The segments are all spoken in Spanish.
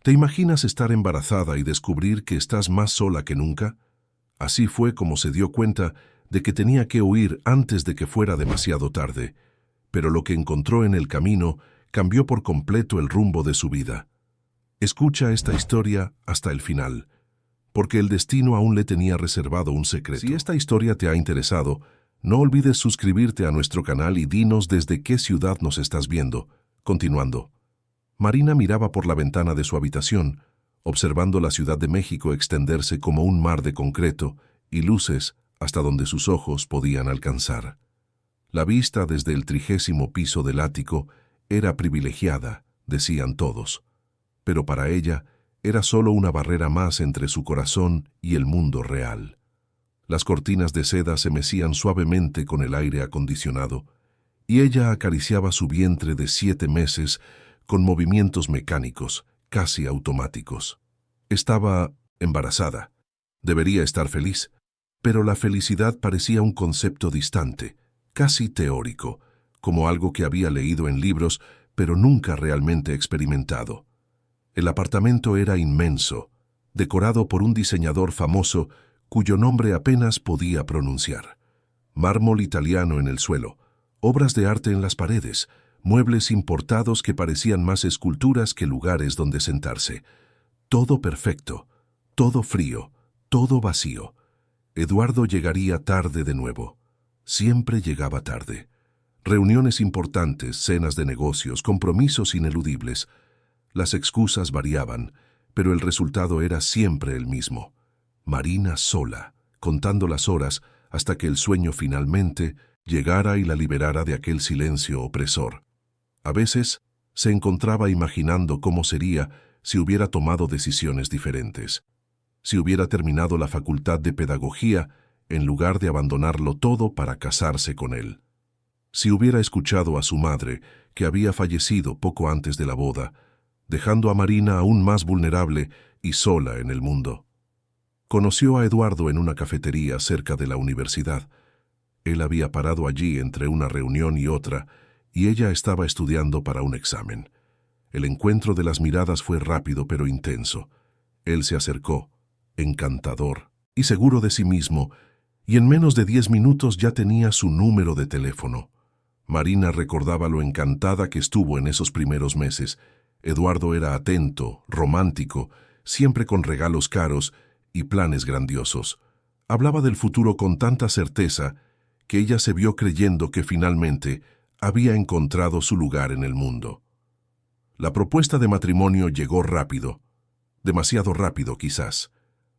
¿Te imaginas estar embarazada y descubrir que estás más sola que nunca? Así fue como se dio cuenta de que tenía que huir antes de que fuera demasiado tarde, pero lo que encontró en el camino cambió por completo el rumbo de su vida. Escucha esta historia hasta el final, porque el destino aún le tenía reservado un secreto. Si esta historia te ha interesado, no olvides suscribirte a nuestro canal y dinos desde qué ciudad nos estás viendo. Continuando. Marina miraba por la ventana de su habitación, observando la Ciudad de México extenderse como un mar de concreto y luces hasta donde sus ojos podían alcanzar. La vista desde el 30º piso del ático era privilegiada, decían todos, pero para ella era solo una barrera más entre su corazón y el mundo real. Las cortinas de seda se mecían suavemente con el aire acondicionado, y ella acariciaba su vientre de 7 meses con movimientos mecánicos, casi automáticos. Estaba embarazada. Debería estar feliz, pero la felicidad parecía un concepto distante, casi teórico, como algo que había leído en libros, pero nunca realmente experimentado. El apartamento era inmenso, decorado por un diseñador famoso cuyo nombre apenas podía pronunciar. Mármol italiano en el suelo, obras de arte en las paredes, muebles importados que parecían más esculturas que lugares donde sentarse. Todo perfecto, todo frío, todo vacío. Eduardo llegaría tarde de nuevo. Siempre llegaba tarde. Reuniones importantes, cenas de negocios, compromisos ineludibles. Las excusas variaban, pero el resultado era siempre el mismo. Marina sola, contando las horas hasta que el sueño finalmente llegara y la liberara de aquel silencio opresor. A veces se encontraba imaginando cómo sería si hubiera tomado decisiones diferentes, si hubiera terminado la facultad de pedagogía en lugar de abandonarlo todo para casarse con él, si hubiera escuchado a su madre, que había fallecido poco antes de la boda, dejando a Marina aún más vulnerable y sola en el mundo. Conoció a Eduardo en una cafetería cerca de la universidad. Él había parado allí entre una reunión y otra, y ella estaba estudiando para un examen. El encuentro de las miradas fue rápido pero intenso. Él se acercó, encantador y seguro de sí mismo, y en menos de 10 minutos ya tenía su número de teléfono. Marina recordaba lo encantada que estuvo en esos primeros meses. Eduardo era atento, romántico, siempre con regalos caros y planes grandiosos. Hablaba del futuro con tanta certeza que ella se vio creyendo que finalmente había encontrado su lugar en el mundo. La propuesta de matrimonio llegó rápido, demasiado rápido quizás,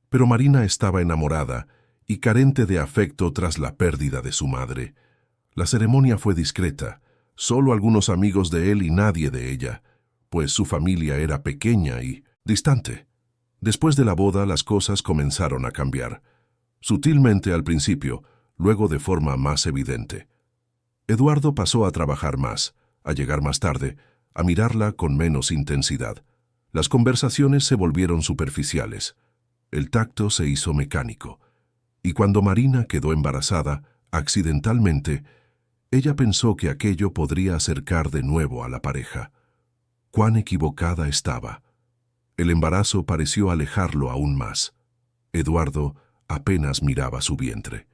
pero Marina estaba enamorada y carente de afecto tras la pérdida de su madre. La ceremonia fue discreta, solo algunos amigos de él y nadie de ella, pues su familia era pequeña y distante. Después de la boda las cosas comenzaron a cambiar, sutilmente al principio, luego de forma más evidente. Eduardo pasó a trabajar más, a llegar más tarde, a mirarla con menos intensidad. Las conversaciones se volvieron superficiales. El tacto se hizo mecánico. Y cuando Marina quedó embarazada, accidentalmente, ella pensó que aquello podría acercar de nuevo a la pareja. Cuán equivocada estaba. El embarazo pareció alejarlo aún más. Eduardo apenas miraba su vientre.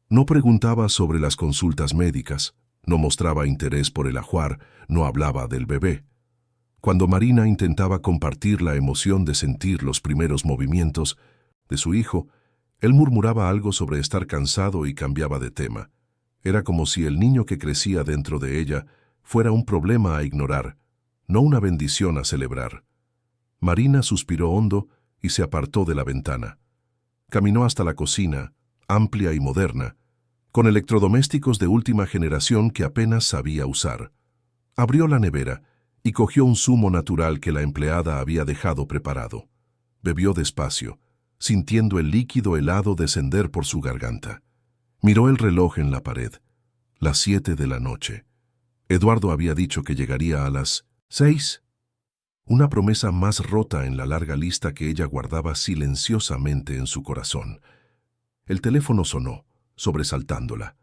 No preguntaba sobre las consultas médicas, no mostraba interés por el ajuar, no hablaba del bebé. Cuando Marina intentaba compartir la emoción de sentir los primeros movimientos de su hijo, él murmuraba algo sobre estar cansado y cambiaba de tema. Era como si el niño que crecía dentro de ella fuera un problema a ignorar, no una bendición a celebrar. Marina suspiró hondo y se apartó de la ventana. Caminó hasta la cocina, amplia y moderna, con electrodomésticos de última generación que apenas sabía usar. Abrió la nevera y cogió un zumo natural que la empleada había dejado preparado. Bebió despacio, sintiendo el líquido helado descender por su garganta. Miró el reloj en la pared. Las 7 de la noche. Eduardo había dicho que llegaría a las 6. Una promesa más rota en la larga lista que ella guardaba silenciosamente en su corazón. El teléfono sonó, sobresaltándola.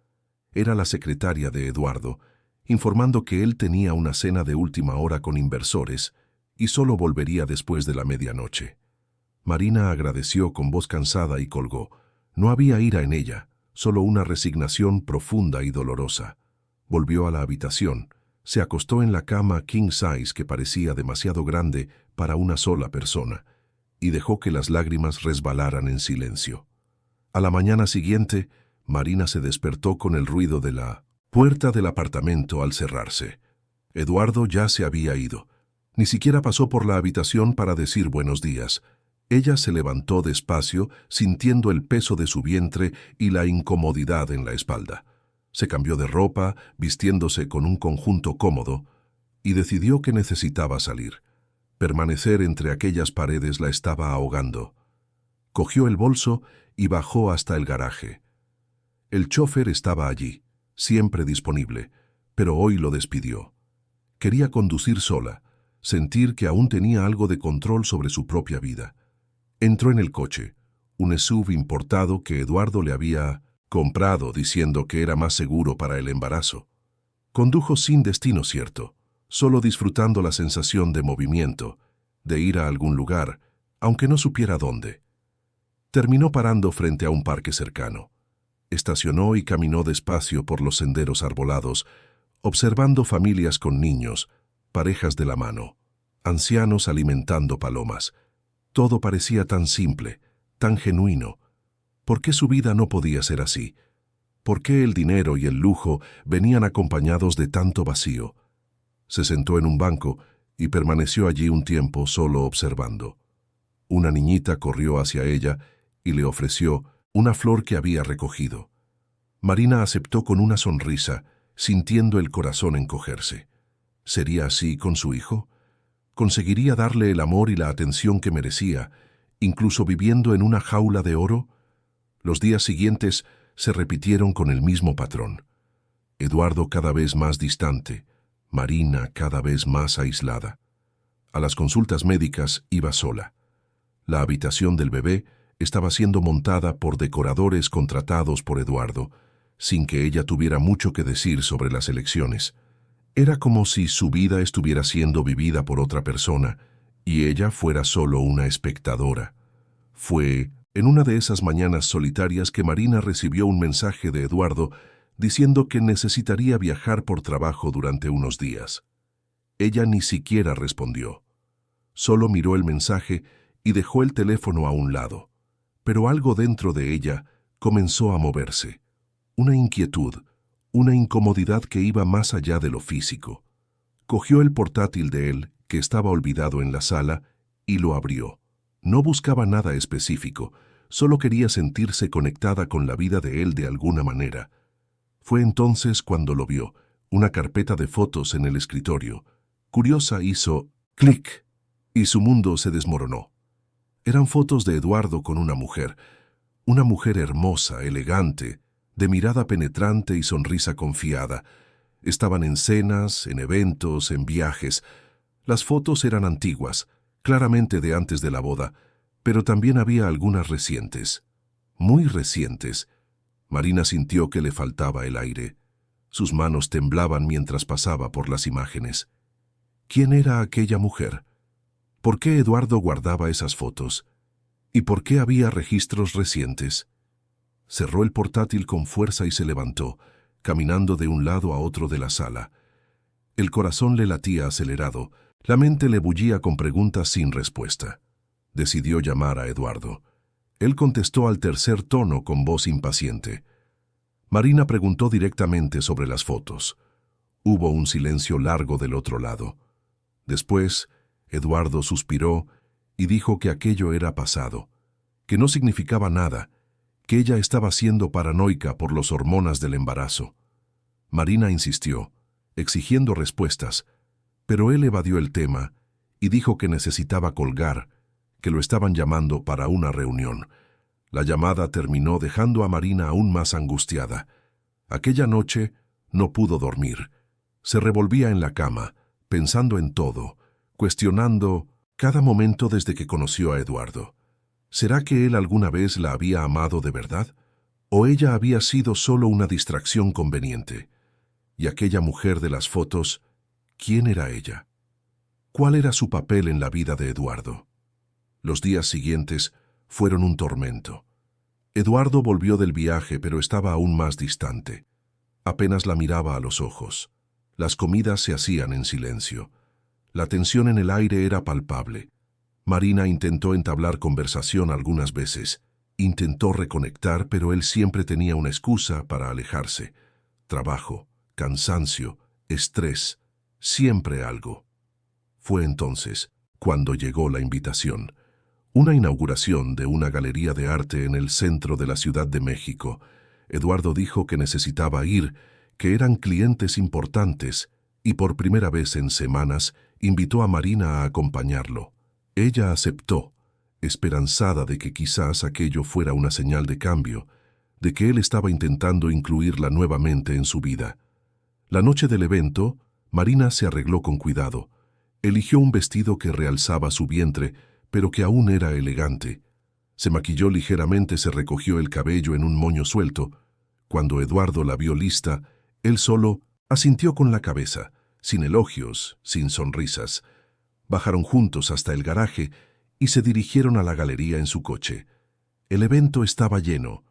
Era la secretaria de Eduardo, informando que él tenía una cena de última hora con inversores y solo volvería después de la medianoche. Marina agradeció con voz cansada y colgó. No había ira en ella, solo una resignación profunda y dolorosa. Volvió a la habitación. Se acostó en la cama king size que parecía demasiado grande para una sola persona, y dejó que las lágrimas resbalaran en silencio. A la mañana siguiente, Marina se despertó con el ruido de la puerta del apartamento al cerrarse. Eduardo ya se había ido. Ni siquiera pasó por la habitación para decir buenos días. Ella se levantó despacio, sintiendo el peso de su vientre y la incomodidad en la espalda. Se cambió de ropa, vistiéndose con un conjunto cómodo, y decidió que necesitaba salir. Permanecer entre aquellas paredes la estaba ahogando. Cogió el bolso y bajó hasta el garaje. El chófer estaba allí, siempre disponible, pero hoy lo despidió. Quería conducir sola, sentir que aún tenía algo de control sobre su propia vida. Entró en el coche, un SUV importado que Eduardo le había comprado diciendo que era más seguro para el embarazo. Condujo sin destino cierto, solo disfrutando la sensación de movimiento, de ir a algún lugar, aunque no supiera dónde. Terminó parando frente a un parque cercano. Estacionó y caminó despacio por los senderos arbolados, observando familias con niños, parejas de la mano, ancianos alimentando palomas. Todo parecía tan simple, tan genuino. ¿Por qué su vida no podía ser así? ¿Por qué el dinero y el lujo venían acompañados de tanto vacío? Se sentó en un banco y permaneció allí un tiempo solo observando. Una niñita corrió hacia ella y le ofreció una flor que había recogido. Marina aceptó con una sonrisa, sintiendo el corazón encogerse. ¿Sería así con su hijo? ¿Conseguiría darle el amor y la atención que merecía, incluso viviendo en una jaula de oro? Los días siguientes se repitieron con el mismo patrón. Eduardo cada vez más distante, Marina cada vez más aislada. A las consultas médicas iba sola. La habitación del bebé estaba siendo montada por decoradores contratados por Eduardo, sin que ella tuviera mucho que decir sobre las elecciones. Era como si su vida estuviera siendo vivida por otra persona y ella fuera solo una espectadora. Fue en una de esas mañanas solitarias que Marina recibió un mensaje de Eduardo diciendo que necesitaría viajar por trabajo durante unos días. Ella ni siquiera respondió. Solo miró el mensaje y dejó el teléfono a un lado. Pero algo dentro de ella comenzó a moverse. Una inquietud, una incomodidad que iba más allá de lo físico. Cogió el portátil de él, que estaba olvidado en la sala, y lo abrió. No buscaba nada específico, solo quería sentirse conectada con la vida de él de alguna manera. Fue entonces cuando lo vio, una carpeta de fotos en el escritorio. Curiosa hizo clic, y su mundo se desmoronó. Eran fotos de Eduardo con una mujer hermosa, elegante, de mirada penetrante y sonrisa confiada. Estaban en cenas, en eventos, en viajes. Las fotos eran antiguas, claramente de antes de la boda, pero también había algunas recientes, muy recientes. Marina sintió que le faltaba el aire. Sus manos temblaban mientras pasaba por las imágenes. ¿Quién era aquella mujer? ¿Por qué Eduardo guardaba esas fotos? ¿Y por qué había registros recientes? Cerró el portátil con fuerza y se levantó, caminando de un lado a otro de la sala. El corazón le latía acelerado, la mente le bullía con preguntas sin respuesta. Decidió llamar a Eduardo. Él contestó al tercer tono con voz impaciente. Marina preguntó directamente sobre las fotos. Hubo un silencio largo del otro lado. Después, Eduardo suspiró y dijo que aquello era pasado, que no significaba nada, que ella estaba siendo paranoica por las hormonas del embarazo. Marina insistió, exigiendo respuestas, pero él evadió el tema y dijo que necesitaba colgar, que lo estaban llamando para una reunión. La llamada terminó dejando a Marina aún más angustiada. Aquella noche no pudo dormir. Se revolvía en la cama, pensando en todo, cuestionando cada momento desde que conoció a Eduardo. ¿Será que él alguna vez la había amado de verdad? ¿O ella había sido solo una distracción conveniente? Y aquella mujer de las fotos, ¿quién era ella? cuál era su papel en la vida de Eduardo. Los días siguientes fueron un tormento. Eduardo volvió del viaje, pero estaba aún más distante. Apenas la miraba a los ojos. Las comidas se hacían en silencio. La tensión en el aire era palpable. Marina intentó entablar conversación algunas veces. Intentó reconectar, pero él siempre tenía una excusa para alejarse. Trabajo, cansancio, estrés, siempre algo. Fue entonces cuando llegó la invitación. Una inauguración de una galería de arte en el centro de la Ciudad de México. Eduardo dijo que necesitaba ir, que eran clientes importantes, y por primera vez en semanas invitó a Marina a acompañarlo. Ella aceptó, esperanzada de que quizás aquello fuera una señal de cambio, de que él estaba intentando incluirla nuevamente en su vida. La noche del evento, Marina se arregló con cuidado. Eligió un vestido que realzaba su vientre, pero que aún era elegante. Se maquilló ligeramente, se recogió el cabello en un moño suelto. Cuando Eduardo la vio lista, él solo asintió con la cabeza, sin elogios, sin sonrisas. Bajaron juntos hasta el garaje y se dirigieron a la galería en su coche. El evento estaba lleno.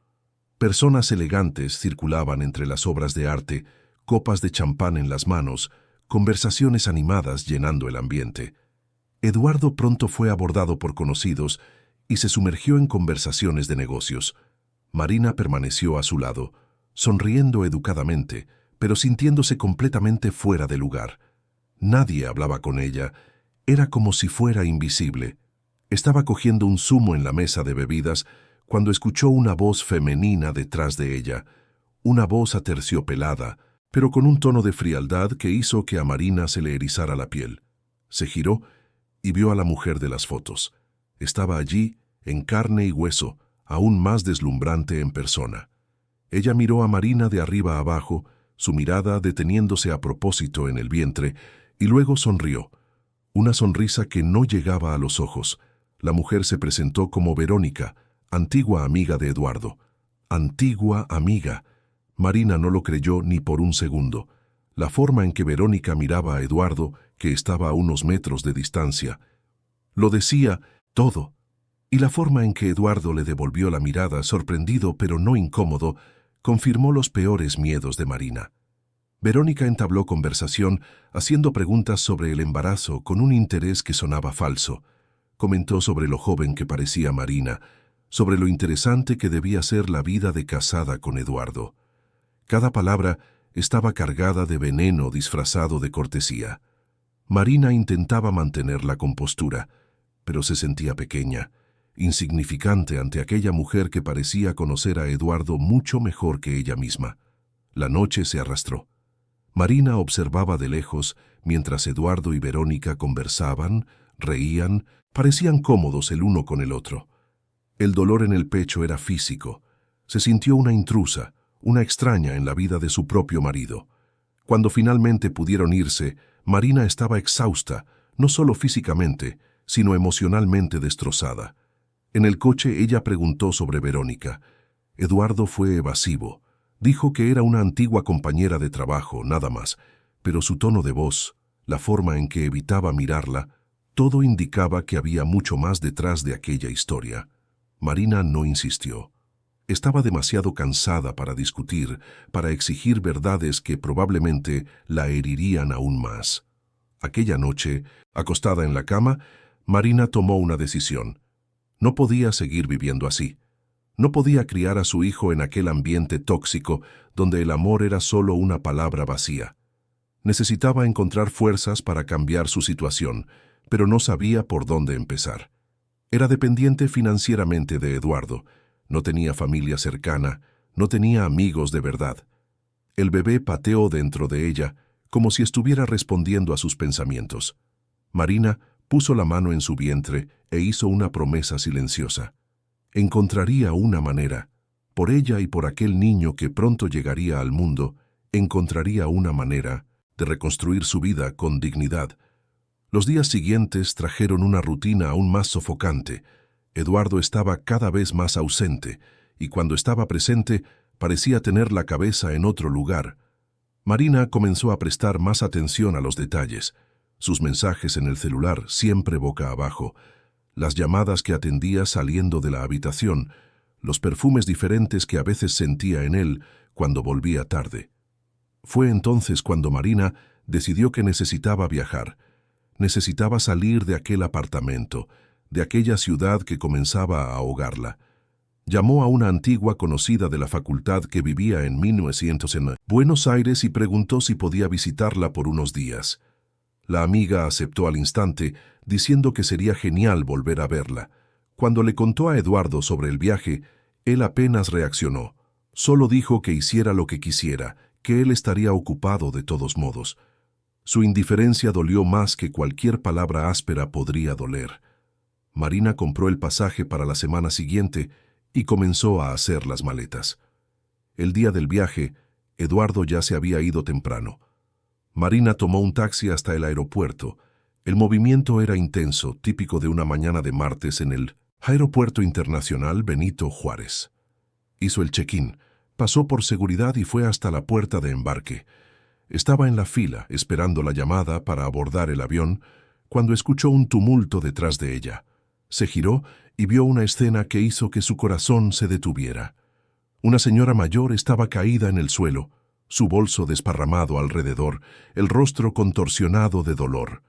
Personas elegantes circulaban entre las obras de arte, copas de champán en las manos, conversaciones animadas llenando el ambiente. Eduardo pronto fue abordado por conocidos y se sumergió en conversaciones de negocios. Marina permaneció a su lado, sonriendo educadamente, pero sintiéndose completamente fuera de lugar. Nadie hablaba con ella, era como si fuera invisible. Estaba cogiendo un zumo en la mesa de bebidas cuando escuchó una voz femenina detrás de ella, una voz aterciopelada, pero con un tono de frialdad que hizo que a Marina se le erizara la piel. Se giró y vio a la mujer de las fotos. Estaba allí, en carne y hueso, aún más deslumbrante en persona. Ella miró a Marina de arriba a abajo, su mirada deteniéndose a propósito en el vientre, y luego sonrió. Una sonrisa que no llegaba a los ojos. La mujer se presentó como Verónica, antigua amiga de Eduardo. Antigua amiga. Marina no lo creyó ni por un segundo. La forma en que Verónica miraba a Eduardo, que estaba a unos metros de distancia, lo decía todo. Y la forma en que Eduardo le devolvió la mirada, sorprendido pero no incómodo, confirmó los peores miedos de Marina. Verónica entabló conversación, haciendo preguntas sobre el embarazo con un interés que sonaba falso. Comentó sobre lo joven que parecía Marina, sobre lo interesante que debía ser la vida de casada con Eduardo. Cada palabra estaba cargada de veneno disfrazado de cortesía. Marina intentaba mantener la compostura, pero se sentía pequeña, insignificante ante aquella mujer que parecía conocer a Eduardo mucho mejor que ella misma. La noche se arrastró. Marina observaba de lejos mientras Eduardo y Verónica conversaban, reían, parecían cómodos el uno con el otro. El dolor en el pecho era físico. Se sintió una intrusa, una extraña en la vida de su propio marido. Cuando finalmente pudieron irse, Marina estaba exhausta, no solo físicamente, sino emocionalmente destrozada. En el coche ella preguntó sobre Verónica. Eduardo fue evasivo. Dijo que era una antigua compañera de trabajo, nada más, pero su tono de voz, la forma en que evitaba mirarla, todo indicaba que había mucho más detrás de aquella historia. Marina no insistió. Estaba demasiado cansada para discutir, para exigir verdades que probablemente la herirían aún más. Aquella noche, acostada en la cama, Marina tomó una decisión. No podía seguir viviendo así. No podía criar a su hijo en aquel ambiente tóxico donde el amor era solo una palabra vacía. Necesitaba encontrar fuerzas para cambiar su situación, pero no sabía por dónde empezar. Era dependiente financieramente de Eduardo. No tenía familia cercana, no tenía amigos de verdad. El bebé pateó dentro de ella, como si estuviera respondiendo a sus pensamientos. Marina puso la mano en su vientre e hizo una promesa silenciosa. Encontraría una manera. Por ella y por aquel niño que pronto llegaría al mundo, encontraría una manera de reconstruir su vida con dignidad. Los días siguientes trajeron una rutina aún más sofocante. Eduardo estaba cada vez más ausente, y cuando estaba presente, parecía tener la cabeza en otro lugar. Marina comenzó a prestar más atención a los detalles. sus mensajes en el celular siempre boca abajo, las llamadas que atendía saliendo de la habitación, los perfumes diferentes que a veces sentía en él cuando volvía tarde. Fue entonces cuando Marina decidió que necesitaba viajar. Necesitaba salir de aquel apartamento, de aquella ciudad que comenzaba a ahogarla. Llamó a una antigua conocida de la facultad que vivía en 1900 en Buenos Aires y preguntó si podía visitarla por unos días. La amiga aceptó al instante, diciendo que sería genial volver a verla. Cuando le contó a Eduardo sobre el viaje, él apenas reaccionó. Solo dijo que hiciera lo que quisiera, que él estaría ocupado de todos modos. Su indiferencia dolió más que cualquier palabra áspera podría doler. Marina compró el pasaje para la semana siguiente y comenzó a hacer las maletas. El día del viaje, Eduardo ya se había ido temprano. Marina tomó un taxi hasta el aeropuerto. El movimiento era intenso, típico de una mañana de martes en el Aeropuerto Internacional Benito Juárez. Hizo el check-in, pasó por seguridad y fue hasta la puerta de embarque. Estaba en la fila, esperando la llamada para abordar el avión, cuando escuchó un tumulto detrás de ella. Se giró y vio una escena que hizo que su corazón se detuviera. Una señora mayor estaba caída en el suelo, su bolso desparramado alrededor, el rostro contorsionado de dolor.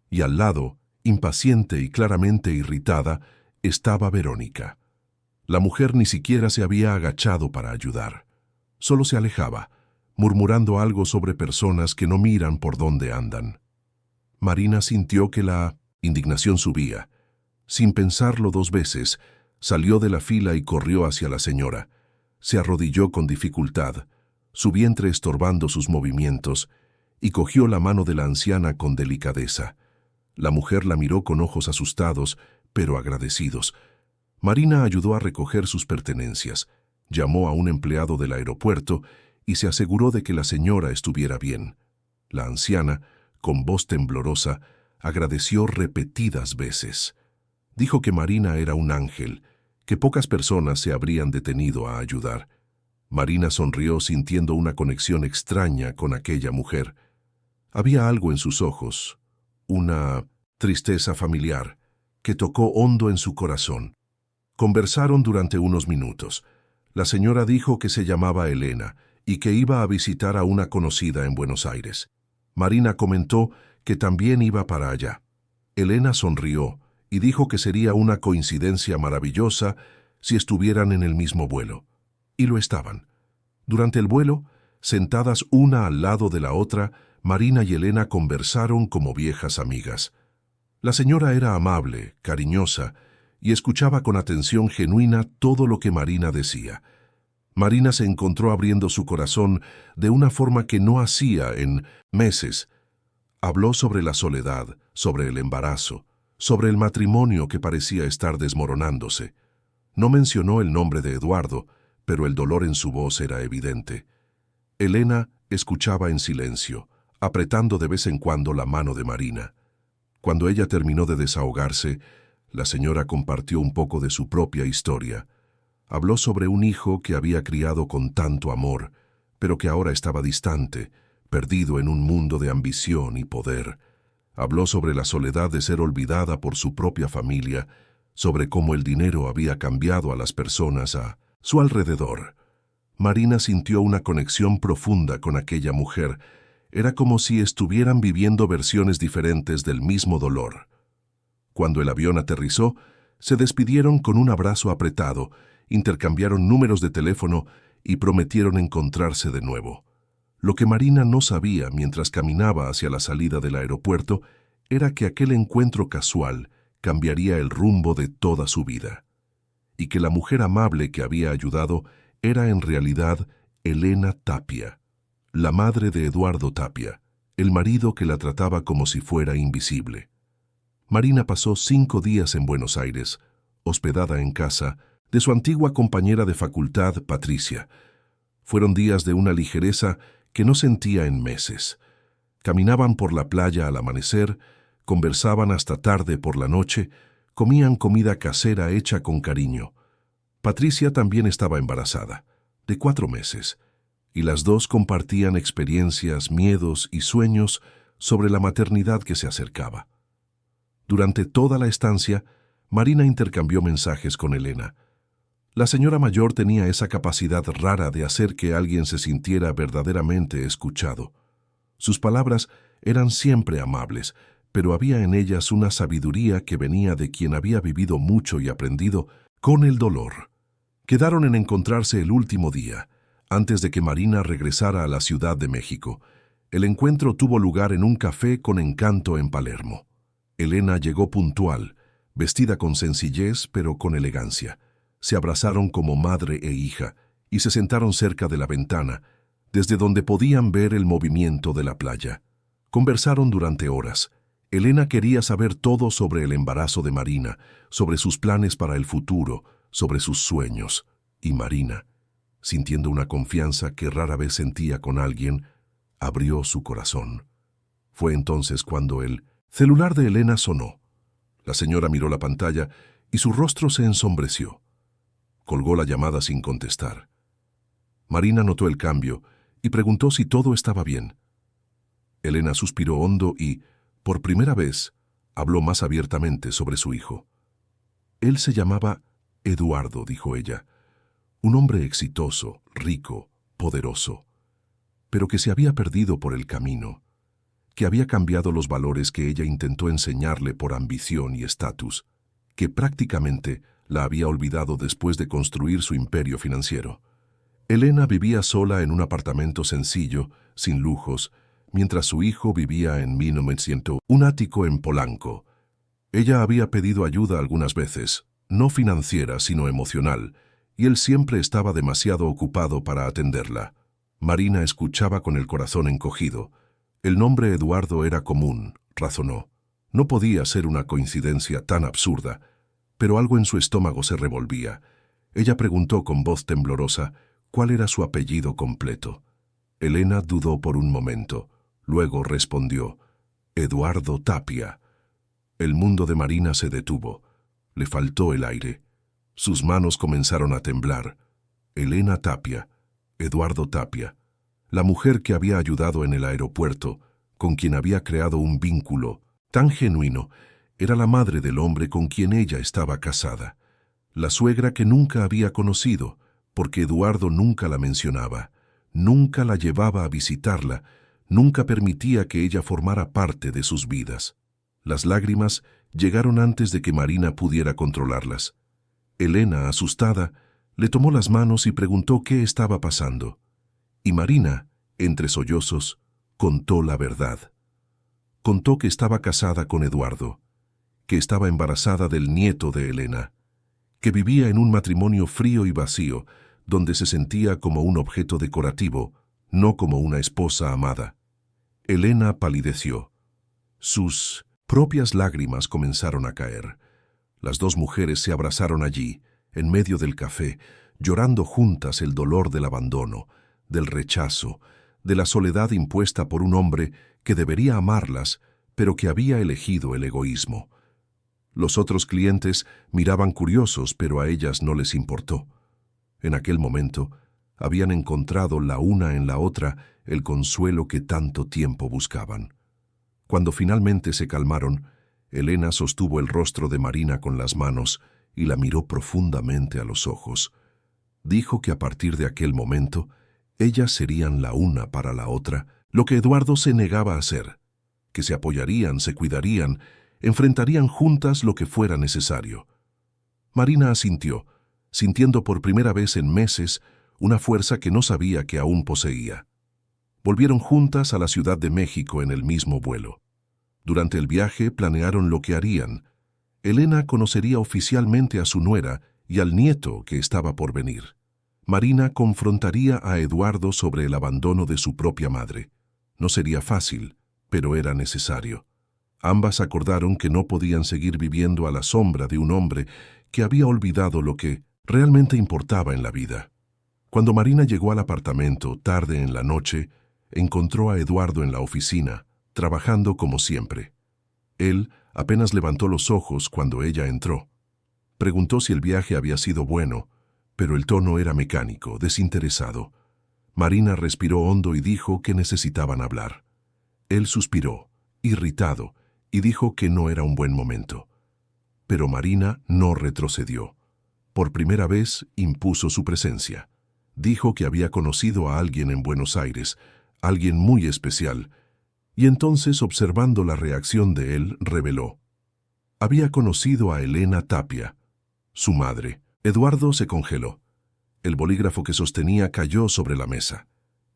Y al lado, impaciente y claramente irritada, estaba Verónica. La mujer ni siquiera se había agachado para ayudar. Solo se alejaba, murmurando algo sobre personas que no miran por dónde andan. Marina sintió que la indignación subía. Sin pensarlo dos veces, salió de la fila y corrió hacia la señora. Se arrodilló con dificultad, su vientre estorbando sus movimientos, y cogió la mano de la anciana con delicadeza. La mujer la miró con ojos asustados, pero agradecidos. Marina ayudó a recoger sus pertenencias, llamó a un empleado del aeropuerto y se aseguró de que la señora estuviera bien. La anciana, con voz temblorosa, agradeció repetidas veces. Dijo que Marina era un ángel, que pocas personas se habrían detenido a ayudar. Marina sonrió sintiendo una conexión extraña con aquella mujer. Había algo en sus ojos, una tristeza familiar, que tocó hondo en su corazón. Conversaron durante unos minutos. La señora dijo que se llamaba Elena y que iba a visitar a una conocida en Buenos Aires. Marina comentó que también iba para allá. Elena sonrió y dijo que sería una coincidencia maravillosa si estuvieran en el mismo vuelo. Y lo estaban. Durante el vuelo, sentadas una al lado de la otra, Marina y Elena conversaron como viejas amigas. La señora era amable, cariñosa, y escuchaba con atención genuina todo lo que Marina decía. Marina se encontró abriendo su corazón de una forma que no hacía en meses. Habló sobre la soledad, sobre el embarazo, sobre el matrimonio que parecía estar desmoronándose. No mencionó el nombre de Eduardo, pero el dolor en su voz era evidente. Elena escuchaba en silencio, apretando de vez en cuando la mano de Marina. Cuando ella terminó de desahogarse, la señora compartió un poco de su propia historia. Habló sobre un hijo que había criado con tanto amor, pero que ahora estaba distante, perdido en un mundo de ambición y poder. Habló sobre la soledad de ser olvidada por su propia familia, sobre cómo el dinero había cambiado a las personas a su alrededor. Marina sintió una conexión profunda con aquella mujer. Era como si estuvieran viviendo versiones diferentes del mismo dolor. Cuando el avión aterrizó, se despidieron con un abrazo apretado, intercambiaron números de teléfono y prometieron encontrarse de nuevo. Lo que Marina no sabía mientras caminaba hacia la salida del aeropuerto era que aquel encuentro casual cambiaría el rumbo de toda su vida, y que la mujer amable que había ayudado era en realidad Elena Tapia, la madre de Eduardo Tapia, el marido que la trataba como si fuera invisible. Marina pasó 5 días en Buenos Aires, hospedada en casa de su antigua compañera de facultad, Patricia. Fueron días de una ligereza que no sentía en meses. Caminaban por la playa al amanecer, conversaban hasta tarde por la noche, comían comida casera hecha con cariño. Patricia también estaba embarazada, de 4 meses, y las dos compartían experiencias, miedos y sueños sobre la maternidad que se acercaba. Durante toda la estancia, Marina intercambió mensajes con Elena. La señora mayor tenía esa capacidad rara de hacer que alguien se sintiera verdaderamente escuchado. Sus palabras eran siempre amables, pero había en ellas una sabiduría que venía de quien había vivido mucho y aprendido con el dolor. Quedaron en encontrarse el último día, antes de que Marina regresara a la Ciudad de México. El encuentro tuvo lugar en un café con encanto en Palermo. Elena llegó puntual, vestida con sencillez pero con elegancia. Se abrazaron como madre e hija y se sentaron cerca de la ventana, desde donde podían ver el movimiento de la playa. Conversaron durante horas. Elena quería saber todo sobre el embarazo de Marina, sobre sus planes para el futuro, sobre sus sueños. Y Marina, sintiendo una confianza que rara vez sentía con alguien, abrió su corazón. Fue entonces cuando el celular de Elena sonó. La señora miró la pantalla y su rostro se ensombreció. Colgó la llamada sin contestar. Marina notó el cambio y preguntó si todo estaba bien. Elena suspiró hondo y, por primera vez, habló más abiertamente sobre su hijo. Él se llamaba Eduardo, dijo ella, un hombre exitoso, rico, poderoso, pero que se había perdido por el camino, que había cambiado los valores que ella intentó enseñarle por ambición y estatus, que prácticamente la había olvidado después de construir su imperio financiero. Elena vivía sola en un apartamento sencillo, sin lujos, mientras su hijo vivía en 1900, un ático en Polanco. Ella había pedido ayuda algunas veces, no financiera sino emocional, y él siempre estaba demasiado ocupado para atenderla. Marina escuchaba con el corazón encogido. El nombre Eduardo era común, razonó. No podía ser una coincidencia tan absurda, pero algo en su estómago se revolvía. Ella preguntó con voz temblorosa cuál era su apellido completo. Elena dudó por un momento. Luego respondió, Eduardo Tapia. El mundo de Marina se detuvo. Le faltó el aire. Sus manos comenzaron a temblar. Elena Tapia, Eduardo Tapia, la mujer que había ayudado en el aeropuerto, con quien había creado un vínculo tan genuino, era la madre del hombre con quien ella estaba casada, la suegra que nunca había conocido, porque Eduardo nunca la mencionaba, nunca la llevaba a visitarla, nunca permitía que ella formara parte de sus vidas. Las lágrimas llegaron antes de que Marina pudiera controlarlas. Elena, asustada, le tomó las manos y preguntó qué estaba pasando. Y Marina, entre sollozos, contó la verdad. Contó que estaba casada con Eduardo, que estaba embarazada del nieto de Elena, que vivía en un matrimonio frío y vacío, donde se sentía como un objeto decorativo, no como una esposa amada. Elena palideció. Sus propias lágrimas comenzaron a caer. Las dos mujeres se abrazaron allí, en medio del café, llorando juntas el dolor del abandono, del rechazo, de la soledad impuesta por un hombre que debería amarlas, pero que había elegido el egoísmo. Los otros clientes miraban curiosos, pero a ellas no les importó. En aquel momento, habían encontrado la una en la otra el consuelo que tanto tiempo buscaban. Cuando finalmente se calmaron, Elena sostuvo el rostro de Marina con las manos y la miró profundamente a los ojos. Dijo que a partir de aquel momento, ellas serían la una para la otra, lo que Eduardo se negaba a hacer, que se apoyarían, se cuidarían, enfrentarían juntas lo que fuera necesario. Marina asintió, sintiendo por primera vez en meses una fuerza que no sabía que aún poseía. Volvieron juntas a la Ciudad de México en el mismo vuelo. Durante el viaje planearon lo que harían. Elena conocería oficialmente a su nuera y al nieto que estaba por venir. Marina confrontaría a Eduardo sobre el abandono de su propia madre. No sería fácil, pero era necesario. Ambas acordaron que no podían seguir viviendo a la sombra de un hombre que había olvidado lo que realmente importaba en la vida. Cuando Marina llegó al apartamento tarde en la noche, encontró a Eduardo en la oficina, trabajando como siempre. Él apenas levantó los ojos cuando ella entró. Preguntó si el viaje había sido bueno, pero el tono era mecánico, desinteresado. Marina respiró hondo y dijo que necesitaban hablar. Él suspiró, irritado, y dijo que no era un buen momento. Pero Marina no retrocedió. Por primera vez impuso su presencia. Dijo que había conocido a alguien en Buenos Aires, alguien muy especial, y entonces, observando la reacción de él, reveló. Había conocido a Elena Tapia, su madre. Eduardo se congeló. El bolígrafo que sostenía cayó sobre la mesa.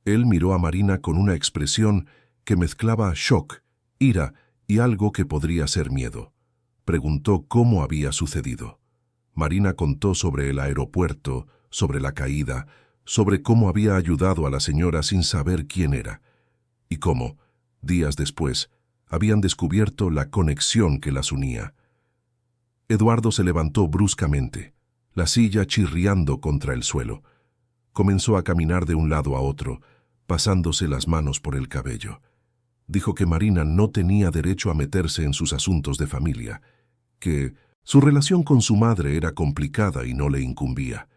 Él miró a Marina con una expresión que mezclaba shock, ira y algo que podría ser miedo. Preguntó cómo había sucedido. Marina contó sobre el aeropuerto, sobre la caída, sobre cómo había ayudado a la señora sin saber quién era, y cómo, días después, habían descubierto la conexión que las unía. Eduardo se levantó bruscamente, la silla chirriando contra el suelo. Comenzó a caminar de un lado a otro, pasándose las manos por el cabello. Dijo que Marina no tenía derecho a meterse en sus asuntos de familia, que su relación con su madre era complicada y no le incumbía.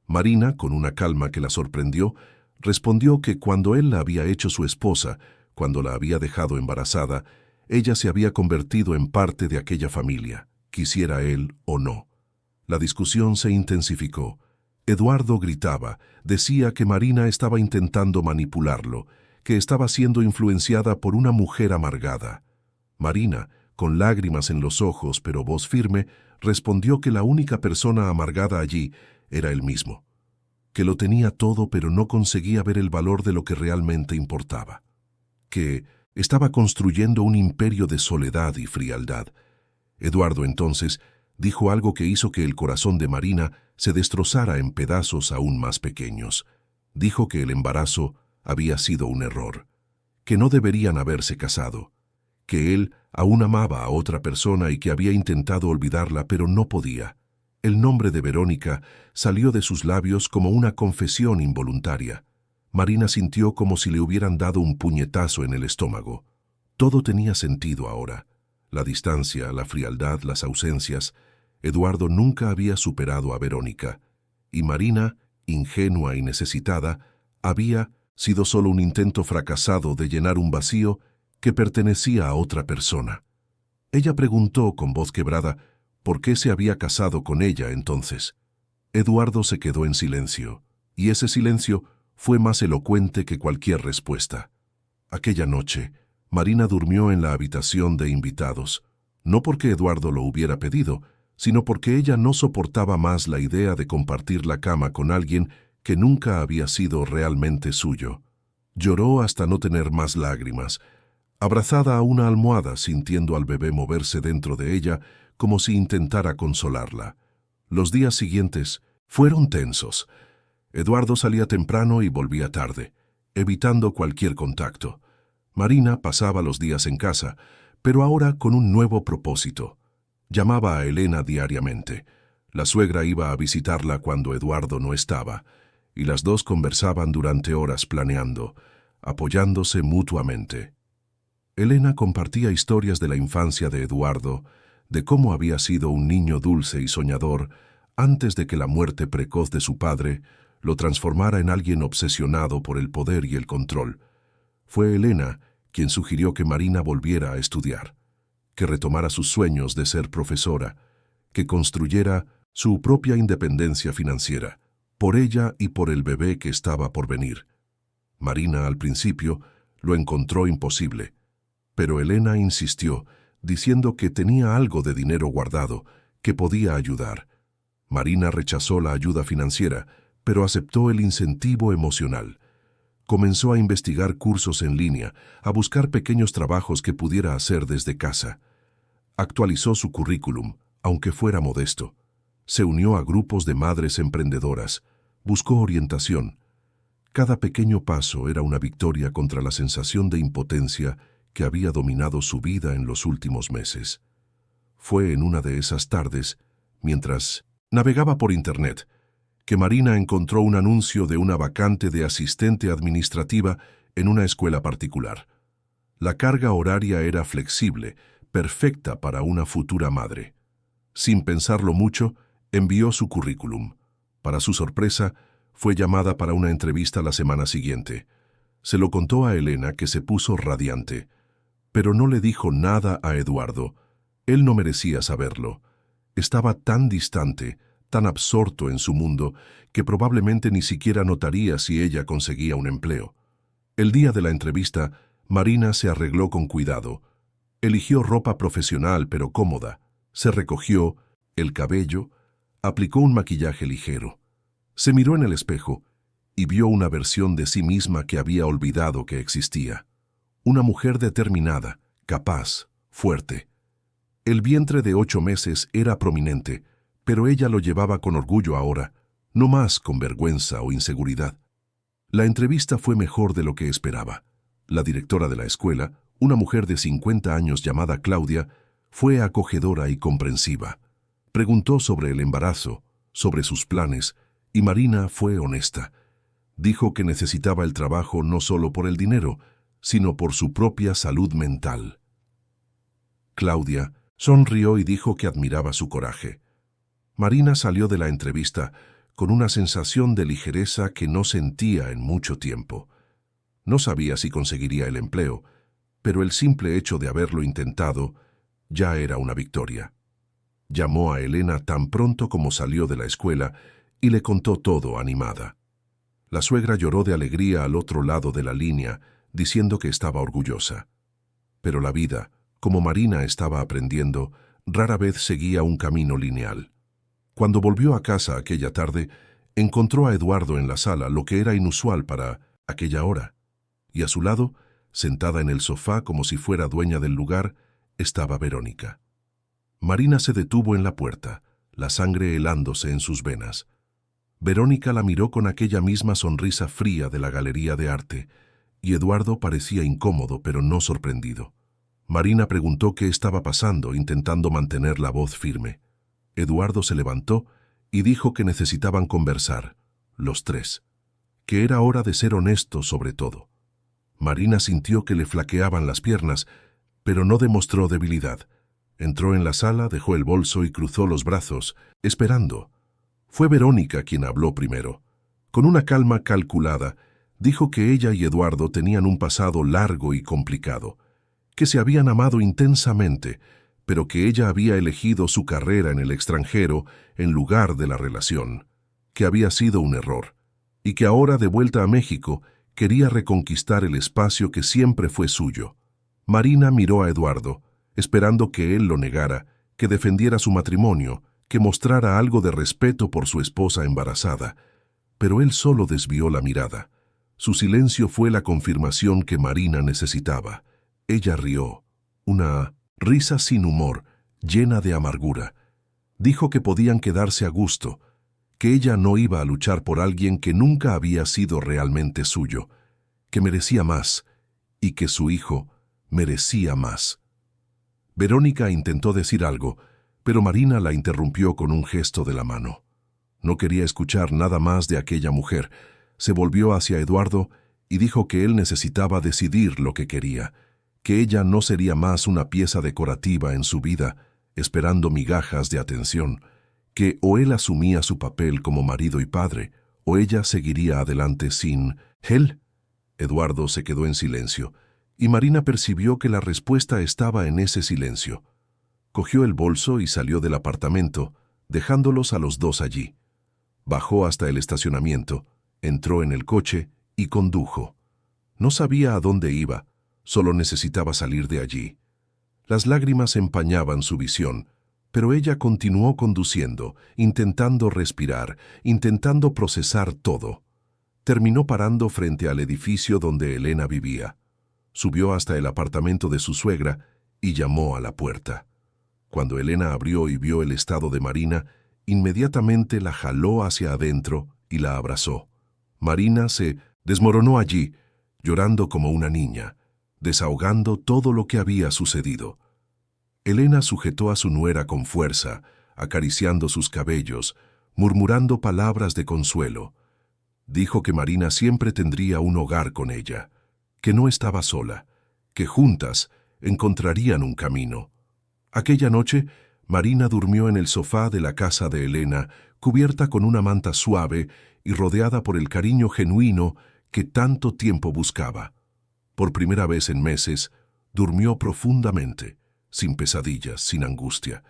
Marina, con una calma que la sorprendió, respondió que cuando él la había hecho su esposa, cuando la había dejado embarazada, ella se había convertido en parte de aquella familia, quisiera él o no. La discusión se intensificó. Eduardo gritaba, decía que Marina estaba intentando manipularlo, que estaba siendo influenciada por una mujer amargada. Marina, con lágrimas en los ojos pero voz firme, respondió que la única persona amargada allí era él mismo, que lo tenía todo pero no conseguía ver el valor de lo que realmente importaba, que estaba construyendo un imperio de soledad y frialdad. Eduardo entonces dijo algo que hizo que el corazón de Marina se destrozara en pedazos aún más pequeños. Dijo que el embarazo había sido un error, que no deberían haberse casado, que él aún amaba a otra persona y que había intentado olvidarla pero no podía. El nombre de Verónica salió de sus labios como una confesión involuntaria. Marina sintió como si le hubieran dado un puñetazo en el estómago. Todo tenía sentido ahora. La distancia, la frialdad, las ausencias. Eduardo nunca había superado a Verónica. Y Marina, ingenua y necesitada, había sido solo un intento fracasado de llenar un vacío que pertenecía a otra persona. Ella preguntó con voz quebrada por qué se había casado con ella entonces. Eduardo se quedó en silencio, y ese silencio fue más elocuente que cualquier respuesta. Aquella noche, Marina durmió en la habitación de invitados, no porque Eduardo lo hubiera pedido, sino porque ella no soportaba más la idea de compartir la cama con alguien que nunca había sido realmente suyo. Lloró hasta no tener más lágrimas, abrazada a una almohada, sintiendo al bebé moverse dentro de ella como si intentara consolarla. Los días siguientes fueron tensos. Eduardo salía temprano y volvía tarde, evitando cualquier contacto. Marina pasaba los días en casa, pero ahora con un nuevo propósito. Llamaba a Elena diariamente. La suegra iba a visitarla cuando Eduardo no estaba, y las dos conversaban durante horas planeando, apoyándose mutuamente. Elena compartía historias de la infancia de Eduardo, de cómo había sido un niño dulce y soñador antes de que la muerte precoz de su padre lo transformara en alguien obsesionado por el poder y el control. Fue Elena quien sugirió que Marina volviera a estudiar, que retomara sus sueños de ser profesora, que construyera su propia independencia financiera, por ella y por el bebé que estaba por venir. Marina, al principio, lo encontró imposible, pero Elena insistió, diciendo que tenía algo de dinero guardado, que podía ayudar. Marina rechazó la ayuda financiera, pero aceptó el incentivo emocional. Comenzó a investigar cursos en línea, a buscar pequeños trabajos que pudiera hacer desde casa. Actualizó su currículum, aunque fuera modesto. Se unió a grupos de madres emprendedoras. Buscó orientación. Cada pequeño paso era una victoria contra la sensación de impotencia que había dominado su vida en los últimos meses. Fue en una de esas tardes, mientras navegaba por Internet, que Marina encontró un anuncio de una vacante de asistente administrativa en una escuela particular. La carga horaria era flexible, perfecta para una futura madre. Sin pensarlo mucho, envió su currículum. Para su sorpresa, fue llamada para una entrevista la semana siguiente. Se lo contó a Elena, que se puso radiante. Pero no le dijo nada a Eduardo. Él no merecía saberlo. Estaba tan distante, tan absorto en su mundo, que probablemente ni siquiera notaría si ella conseguía un empleo. El día de la entrevista, Marina se arregló con cuidado. Eligió ropa profesional pero cómoda. Se recogió el cabello, aplicó un maquillaje ligero. Se miró en el espejo y vio una versión de sí misma que había olvidado que existía. Una mujer determinada, capaz, fuerte. El vientre de 8 meses era prominente, pero ella lo llevaba con orgullo ahora, no más con vergüenza o inseguridad. La entrevista fue mejor de lo que esperaba. La directora de la escuela, una mujer de 50 años llamada Claudia, fue acogedora y comprensiva. Preguntó sobre el embarazo, sobre sus planes, y Marina fue honesta. Dijo que necesitaba el trabajo no solo por el dinero, sino por su propia salud mental. Claudia sonrió y dijo que admiraba su coraje. Marina salió de la entrevista con una sensación de ligereza que no sentía en mucho tiempo. No sabía si conseguiría el empleo, pero el simple hecho de haberlo intentado ya era una victoria. Llamó a Elena tan pronto como salió de la escuela y le contó todo animada. La suegra lloró de alegría al otro lado de la línea, diciendo que estaba orgullosa. Pero la vida, como Marina estaba aprendiendo, rara vez seguía un camino lineal. Cuando volvió a casa aquella tarde, encontró a Eduardo en la sala, lo que era inusual para aquella hora. Y a su lado, sentada en el sofá como si fuera dueña del lugar, estaba Verónica. Marina se detuvo en la puerta, la sangre helándose en sus venas. Verónica la miró con aquella misma sonrisa fría de la galería de arte, y Eduardo parecía incómodo pero no sorprendido. Marina preguntó qué estaba pasando, intentando mantener la voz firme. Eduardo se levantó y dijo que necesitaban conversar, los tres, que era hora de ser honestos sobre todo. Marina sintió que le flaqueaban las piernas, pero no demostró debilidad. Entró en la sala, dejó el bolso y cruzó los brazos, esperando. Fue Verónica quien habló primero. Con una calma calculada, dijo que ella y Eduardo tenían un pasado largo y complicado, que se habían amado intensamente, pero que ella había elegido su carrera en el extranjero en lugar de la relación, que había sido un error, y que ahora, de vuelta a México, quería reconquistar el espacio que siempre fue suyo. Marina miró a Eduardo, esperando que él lo negara, que defendiera su matrimonio, que mostrara algo de respeto por su esposa embarazada, pero él solo desvió la mirada. Su silencio fue la confirmación que Marina necesitaba. Ella rió, una risa sin humor, llena de amargura. Dijo que podían quedarse a gusto, que ella no iba a luchar por alguien que nunca había sido realmente suyo, que merecía más y que su hijo merecía más. Verónica intentó decir algo, pero Marina la interrumpió con un gesto de la mano. No quería escuchar nada más de aquella mujer. Se volvió hacia Eduardo y dijo que él necesitaba decidir lo que quería, que ella no sería más una pieza decorativa en su vida, esperando migajas de atención, que o él asumía su papel como marido y padre, o ella seguiría adelante sin él. Eduardo se quedó en silencio, y Marina percibió que la respuesta estaba en ese silencio. Cogió el bolso y salió del apartamento, dejándolos a los dos allí. Bajó hasta el estacionamiento, entró en el coche y condujo. No sabía a dónde iba, solo necesitaba salir de allí. Las lágrimas empañaban su visión, pero ella continuó conduciendo, intentando respirar, intentando procesar todo. Terminó parando frente al edificio donde Elena vivía. Subió hasta el apartamento de su suegra y llamó a la puerta. Cuando Elena abrió y vio el estado de Marina, inmediatamente la jaló hacia adentro y la abrazó. Marina se desmoronó allí, llorando como una niña, desahogando todo lo que había sucedido. Elena sujetó a su nuera con fuerza, acariciando sus cabellos, murmurando palabras de consuelo. Dijo que Marina siempre tendría un hogar con ella, que no estaba sola, que juntas encontrarían un camino. Aquella noche, Marina durmió en el sofá de la casa de Elena, cubierta con una manta suave y rodeada por el cariño genuino que tanto tiempo buscaba. Por primera vez en meses, Durmió profundamente, sin pesadillas, sin angustia.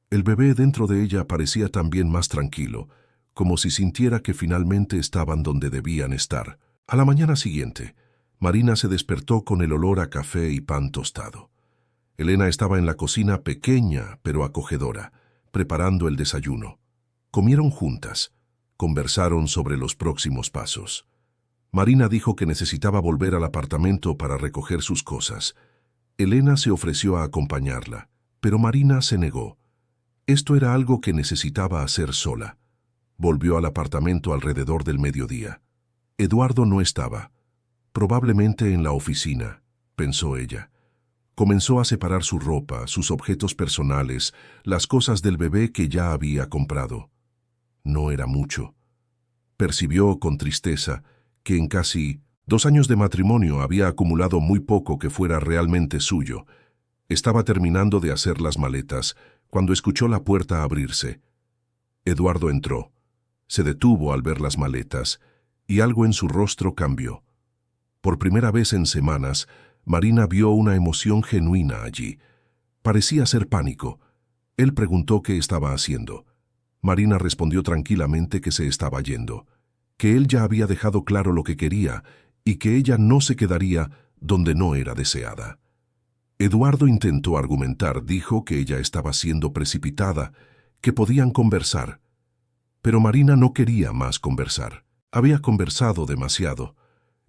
El bebé dentro de ella parecía también más tranquilo, como si sintiera que finalmente estaban donde debían estar. A la mañana siguiente, Marina se despertó con el olor a café y pan tostado. Elena estaba en la cocina pequeña pero acogedora, preparando el desayuno. Comieron juntas, conversaron sobre los próximos pasos. Marina dijo que necesitaba volver al apartamento para recoger sus cosas. Elena se ofreció a acompañarla, pero Marina se negó. Esto era algo que necesitaba hacer sola. Volvió al apartamento alrededor del mediodía. Eduardo no estaba. Probablemente en la oficina, pensó ella. Comenzó a separar su ropa, sus objetos personales, las cosas del bebé que ya había comprado. No era mucho. Percibió con tristeza que en casi 2 años de matrimonio había acumulado muy poco que fuera realmente suyo. Estaba terminando de hacer las maletas cuando escuchó la puerta abrirse. Eduardo entró. Se detuvo al ver las maletas y algo en su rostro cambió. Por primera vez en semanas, Marina vio una emoción genuina allí. Parecía ser pánico. Él preguntó qué estaba haciendo. Marina respondió tranquilamente que se estaba yendo, que él ya había dejado claro lo que quería y que ella no se quedaría donde no era deseada. Eduardo intentó argumentar, dijo que ella estaba siendo precipitada, que podían conversar. Pero Marina no quería más conversar. Había conversado demasiado,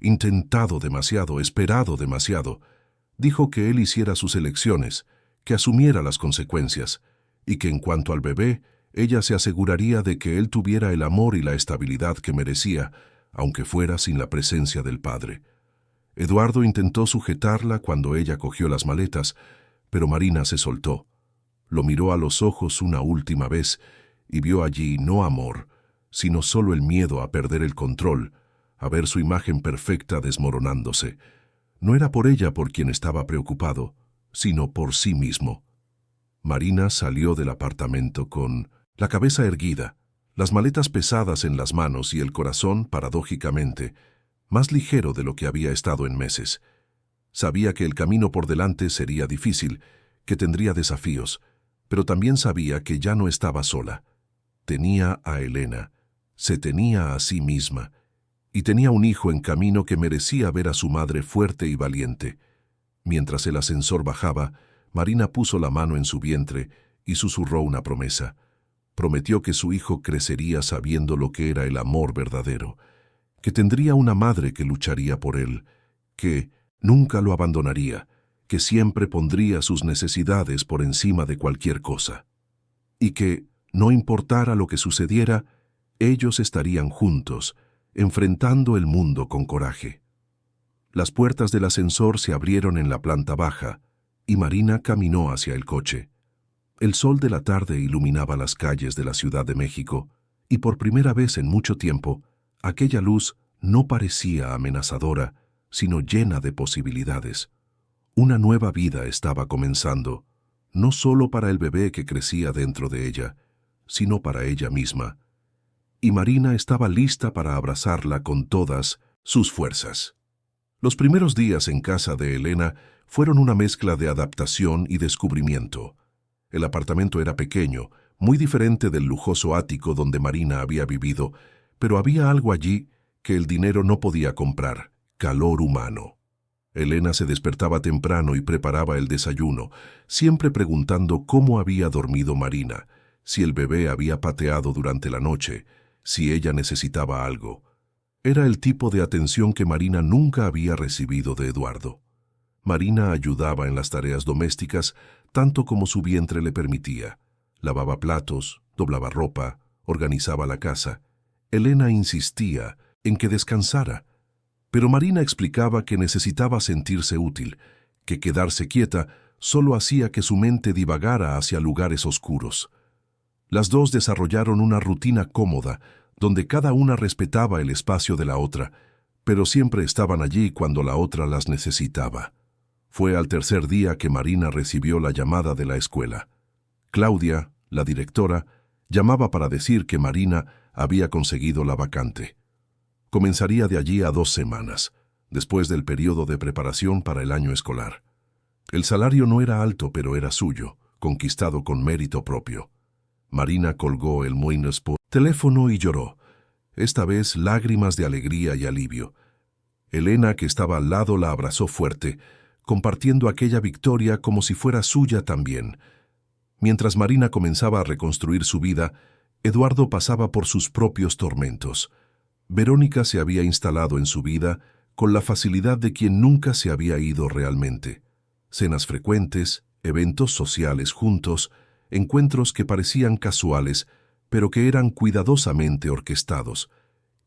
intentado demasiado, esperado demasiado. Dijo que él hiciera sus elecciones, que asumiera las consecuencias, y que en cuanto al bebé, ella se aseguraría de que él tuviera el amor y la estabilidad que merecía, aunque fuera sin la presencia del padre. Eduardo intentó sujetarla cuando ella cogió las maletas, pero Marina se soltó. Lo miró a los ojos una última vez y vio allí no amor, sino solo el miedo a perder el control, a ver su imagen perfecta desmoronándose. No era por ella por quien estaba preocupado, sino por sí mismo. Marina salió del apartamento con la cabeza erguida, las maletas pesadas en las manos y el corazón, paradójicamente, más ligero de lo que había estado en meses. Sabía que el camino por delante sería difícil, que tendría desafíos, pero también sabía que ya no estaba sola. Tenía a Elena, se tenía a sí misma, y tenía un hijo en camino que merecía ver a su madre fuerte y valiente. Mientras el ascensor bajaba, Marina puso la mano en su vientre y susurró una promesa. Prometió que su hijo crecería sabiendo lo que era el amor verdadero, que tendría una madre que lucharía por él, que nunca lo abandonaría, que siempre pondría sus necesidades por encima de cualquier cosa, y que, no importara lo que sucediera, ellos estarían juntos, enfrentando el mundo con coraje. Las puertas del ascensor se abrieron en la planta baja, y Marina caminó hacia el coche. El sol de la tarde iluminaba las calles de la Ciudad de México, y por primera vez en mucho tiempo, aquella luz no parecía amenazadora, sino llena de posibilidades. Una nueva vida estaba comenzando, no solo para el bebé que crecía dentro de ella, sino para ella misma. Y Marina estaba lista para abrazarla con todas sus fuerzas. Los primeros días en casa de Elena fueron una mezcla de adaptación y descubrimiento. El apartamento era pequeño, muy diferente del lujoso ático donde Marina había vivido, pero había algo allí que el dinero no podía comprar: calor humano. Elena se despertaba temprano y preparaba el desayuno, siempre preguntando cómo había dormido Marina, si el bebé había pateado durante la noche, si ella necesitaba algo. Era el tipo de atención que Marina nunca había recibido de Eduardo. Marina ayudaba en las tareas domésticas tanto como su vientre le permitía. Lavaba platos, doblaba ropa, organizaba la casa. Elena insistía en que descansara, pero Marina explicaba que necesitaba sentirse útil, que quedarse quieta solo hacía que su mente divagara hacia lugares oscuros. Las dos desarrollaron una rutina cómoda, donde cada una respetaba el espacio de la otra, pero siempre estaban allí cuando la otra las necesitaba. Fue al tercer día que Marina recibió la llamada de la escuela. Claudia, la directora, llamaba para decir que Marina había conseguido la vacante. Comenzaría de allí a 2 semanas, después del periodo de preparación para el año escolar. El salario no era alto, pero era suyo, conquistado con mérito propio. Marina colgó el teléfono y lloró, esta vez lágrimas de alegría y alivio. Elena, que estaba al lado, la abrazó fuerte, compartiendo aquella victoria como si fuera suya también. Mientras Marina comenzaba a reconstruir su vida, Eduardo pasaba por sus propios tormentos. Verónica se había instalado en su vida con la facilidad de quien nunca se había ido realmente. Cenas frecuentes, eventos sociales juntos, encuentros que parecían casuales, pero que eran cuidadosamente orquestados.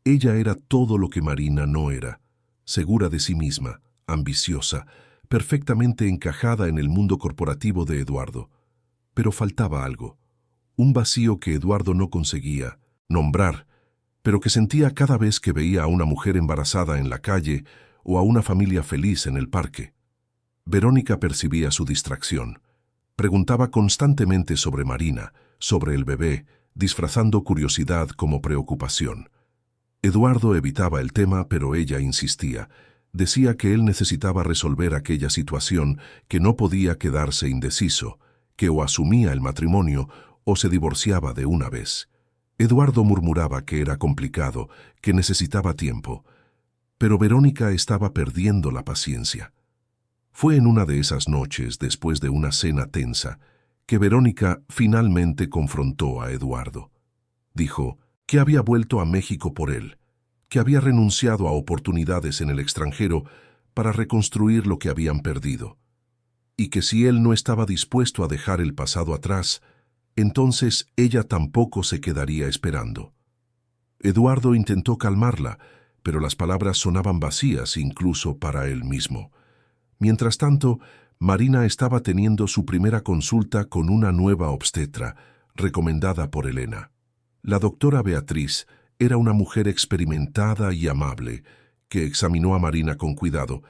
Ella era todo lo que Marina no era, segura de sí misma, ambiciosa, perfectamente encajada en el mundo corporativo de Eduardo. Pero faltaba algo, un vacío que Eduardo no conseguía nombrar, pero que sentía cada vez que veía a una mujer embarazada en la calle o a una familia feliz en el parque. Verónica percibía su distracción. Preguntaba constantemente sobre Marina, sobre el bebé, disfrazando curiosidad como preocupación. Eduardo evitaba el tema, pero ella insistía. Decía que él necesitaba resolver aquella situación, que no podía quedarse indeciso, que o asumía el matrimonio o se divorciaba de una vez. Eduardo murmuraba que era complicado, que necesitaba tiempo, pero Verónica estaba perdiendo la paciencia. Fue en una de esas noches, después de una cena tensa, que Verónica finalmente confrontó a Eduardo. Dijo que había vuelto a México por él, que había renunciado a oportunidades en el extranjero para reconstruir lo que habían perdido, y que si él no estaba dispuesto a dejar el pasado atrás, entonces ella tampoco se quedaría esperando. Eduardo intentó calmarla, pero las palabras sonaban vacías incluso para él mismo. Mientras tanto, Marina estaba teniendo su primera consulta con una nueva obstetra, recomendada por Elena. La doctora Beatriz era una mujer experimentada y amable, que examinó a Marina con cuidado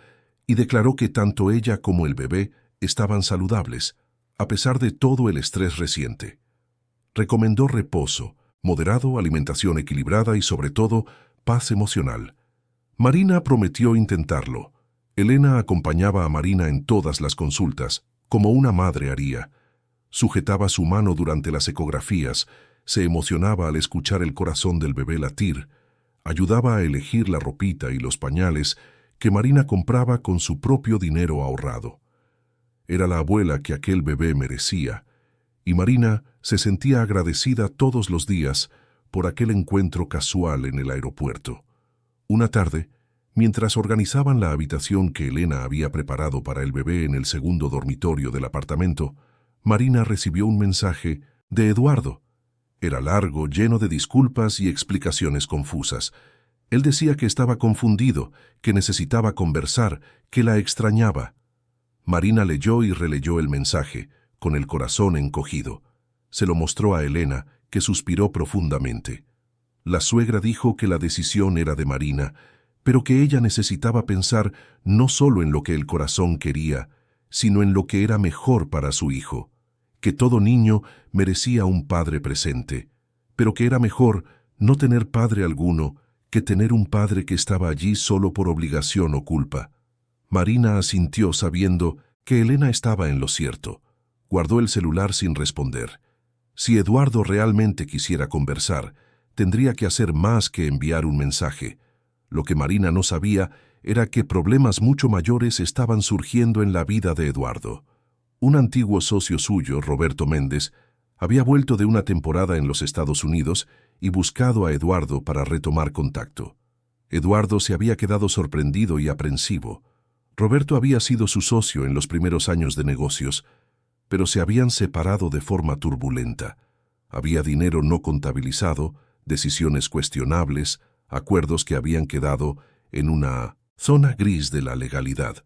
y declaró que tanto ella como el bebé estaban saludables, a pesar de todo el estrés reciente. Recomendó reposo, moderado, alimentación equilibrada y, sobre todo, paz emocional. Marina prometió intentarlo. Elena acompañaba a Marina en todas las consultas, como una madre haría. Sujetaba su mano durante las ecografías, se emocionaba al escuchar el corazón del bebé latir, ayudaba a elegir la ropita y los pañales que Marina compraba con su propio dinero ahorrado. Era la abuela que aquel bebé merecía, y Marina se sentía agradecida todos los días por aquel encuentro casual en el aeropuerto. Una tarde, mientras organizaban la habitación que Elena había preparado para el bebé en el segundo dormitorio del apartamento, Marina recibió un mensaje de Eduardo. Era largo, lleno de disculpas y explicaciones confusas. Él decía que estaba confundido, que necesitaba conversar, que la extrañaba. Marina leyó y releyó el mensaje, con el corazón encogido. Se lo mostró a Elena, que suspiró profundamente. La suegra dijo que la decisión era de Marina, pero que ella necesitaba pensar no solo en lo que el corazón quería, sino en lo que era mejor para su hijo, que todo niño merecía un padre presente, pero que era mejor no tener padre alguno que tener un padre que estaba allí solo por obligación o culpa. Marina asintió sabiendo que Elena estaba en lo cierto. Guardó el celular sin responder. Si Eduardo realmente quisiera conversar, tendría que hacer más que enviar un mensaje. Lo que Marina no sabía era que problemas mucho mayores estaban surgiendo en la vida de Eduardo. Un antiguo socio suyo, Roberto Méndez, había vuelto de una temporada en los Estados Unidos y buscado a Eduardo para retomar contacto. Eduardo se había quedado sorprendido y aprensivo. Roberto había sido su socio en los primeros años de negocios, pero se habían separado de forma turbulenta. Había dinero no contabilizado, decisiones cuestionables, acuerdos que habían quedado en una zona gris de la legalidad.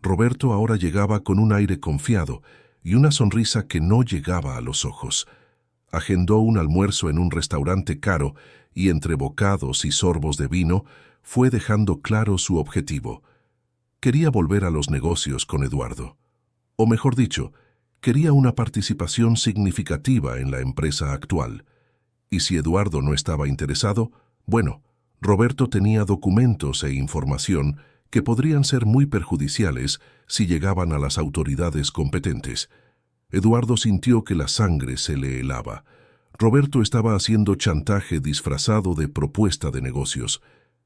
Roberto ahora llegaba con un aire confiado y una sonrisa que no llegaba a los ojos. Agendó un almuerzo en un restaurante caro y entre bocados y sorbos de vino fue dejando claro su objetivo. Quería volver a los negocios con Eduardo. O mejor dicho, quería una participación significativa en la empresa actual. Y si Eduardo no estaba interesado, bueno, Roberto tenía documentos e información que podrían ser muy perjudiciales si llegaban a las autoridades competentes. Eduardo sintió que la sangre se le helaba. Roberto estaba haciendo chantaje disfrazado de propuesta de negocios.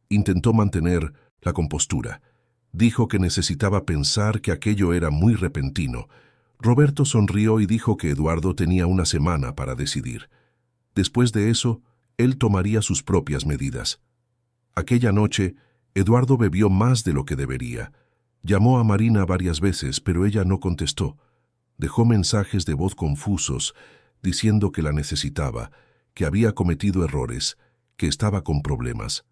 Intentó mantener la compostura. Dijo que necesitaba pensar que aquello era muy repentino. Roberto sonrió y dijo que Eduardo tenía una semana para decidir. Después de eso, él tomaría sus propias medidas. Aquella noche, Eduardo bebió más de lo que debería. Llamó a Marina varias veces, pero ella no contestó. Dejó mensajes de voz confusos, diciendo que la necesitaba, que había cometido errores, que estaba con problemas.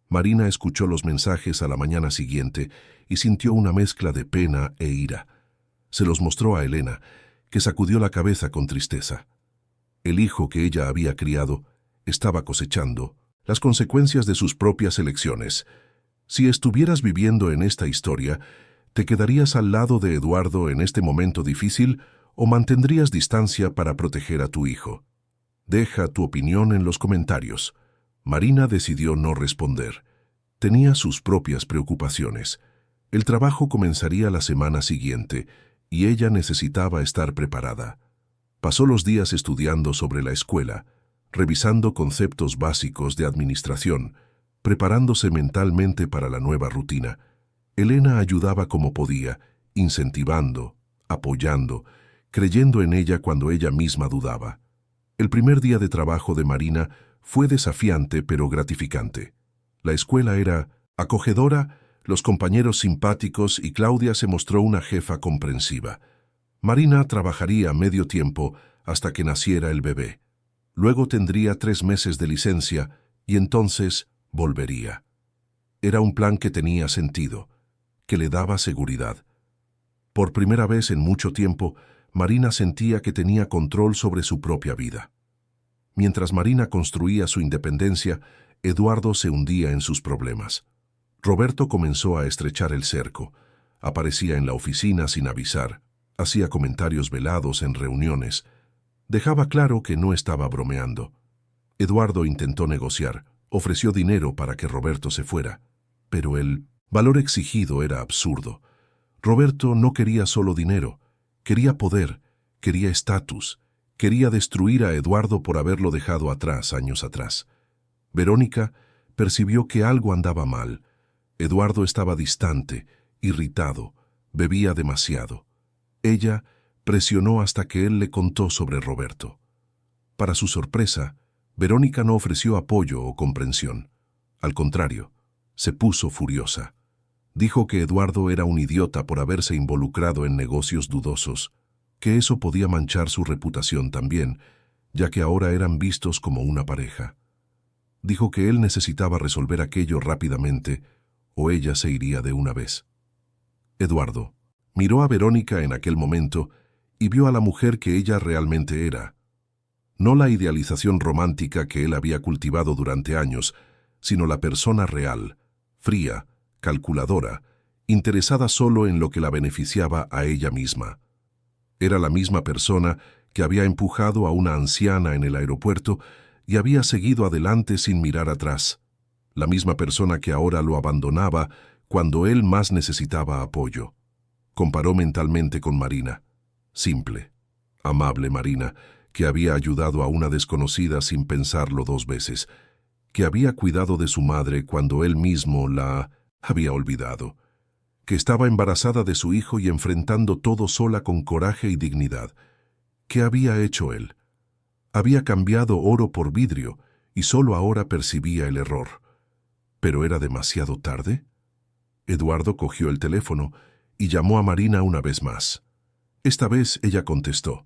Marina escuchó los mensajes a la mañana siguiente y sintió una mezcla de pena e ira. Se los mostró a Elena, que sacudió la cabeza con tristeza. El hijo que ella había criado estaba cosechando las consecuencias de sus propias elecciones. Si estuvieras viviendo en esta historia, ¿te quedarías al lado de Eduardo en este momento difícil o mantendrías distancia para proteger a tu hijo? Deja tu opinión en los comentarios. Marina decidió no responder. Tenía sus propias preocupaciones. El trabajo comenzaría la semana siguiente y ella necesitaba estar preparada. Pasó los días estudiando sobre la escuela, revisando conceptos básicos de administración, preparándose mentalmente para la nueva rutina. Elena ayudaba como podía, incentivando, apoyando, creyendo en ella cuando ella misma dudaba. El primer día de trabajo de Marina fue desafiante pero gratificante. La escuela era acogedora, los compañeros simpáticos y Claudia se mostró una jefa comprensiva. Marina trabajaría medio tiempo hasta que naciera el bebé. Luego tendría 3 meses de licencia y entonces volvería. Era un plan que tenía sentido, que le daba seguridad. Por primera vez en mucho tiempo, Marina sentía que tenía control sobre su propia vida. Mientras Marina construía su independencia, Eduardo se hundía en sus problemas. Roberto comenzó a estrechar el cerco. Aparecía en la oficina sin avisar, hacía comentarios velados en reuniones. Dejaba claro que no estaba bromeando. Eduardo intentó negociar, ofreció dinero para que Roberto se fuera, pero el valor exigido era absurdo. Roberto no quería solo dinero, quería poder, quería estatus, quería destruir a Eduardo por haberlo dejado atrás años atrás. Verónica percibió que algo andaba mal. Eduardo estaba distante, irritado, bebía demasiado. Ella presionó hasta que él le contó sobre Roberto. Para su sorpresa, Verónica no ofreció apoyo o comprensión. Al contrario, se puso furiosa. Dijo que Eduardo era un idiota por haberse involucrado en negocios dudosos, que eso podía manchar su reputación también, ya que ahora eran vistos como una pareja. Dijo que él necesitaba resolver aquello rápidamente, o ella se iría de una vez. Eduardo miró a Verónica en aquel momento y vio a la mujer que ella realmente era. No la idealización romántica que él había cultivado durante años, sino la persona real, fría, calculadora, interesada solo en lo que la beneficiaba a ella misma. Era la misma persona que había empujado a una anciana en el aeropuerto y había seguido adelante sin mirar atrás. La misma persona que ahora lo abandonaba cuando él más necesitaba apoyo. Comparó mentalmente con Marina. Simple, amable Marina, que había ayudado a una desconocida sin pensarlo 2 veces, que había cuidado de su madre cuando él mismo la había olvidado, que estaba embarazada de su hijo y enfrentando todo sola con coraje y dignidad. ¿Qué había hecho él? Había cambiado oro por vidrio y solo ahora percibía el error. ¿Pero era demasiado tarde? Eduardo cogió el teléfono y llamó a Marina una vez más. Esta vez ella contestó.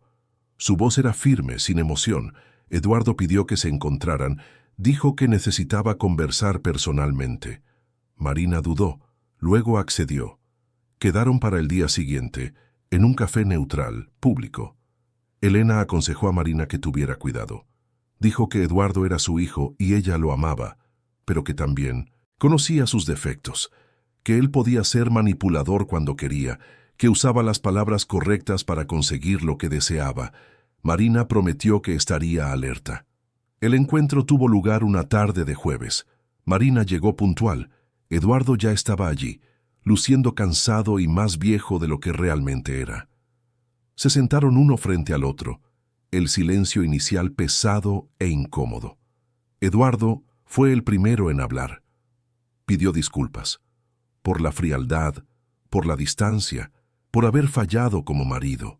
Su voz era firme, sin emoción. Eduardo pidió que se encontraran. Dijo que necesitaba conversar personalmente. Marina dudó, luego accedió. Quedaron para el día siguiente, en un café neutral, público. Elena aconsejó a Marina que tuviera cuidado. Dijo que Eduardo era su hijo y ella lo amaba, pero que también conocía sus defectos, que él podía ser manipulador cuando quería, que usaba las palabras correctas para conseguir lo que deseaba. Marina prometió que estaría alerta. El encuentro tuvo lugar una tarde de jueves. Marina llegó puntual. Eduardo ya estaba allí. luciendo cansado y más viejo de lo que realmente era. Se sentaron uno frente al otro, el silencio inicial pesado e incómodo. Eduardo fue el primero en hablar. Pidió disculpas, por la frialdad, por la distancia, por haber fallado como marido.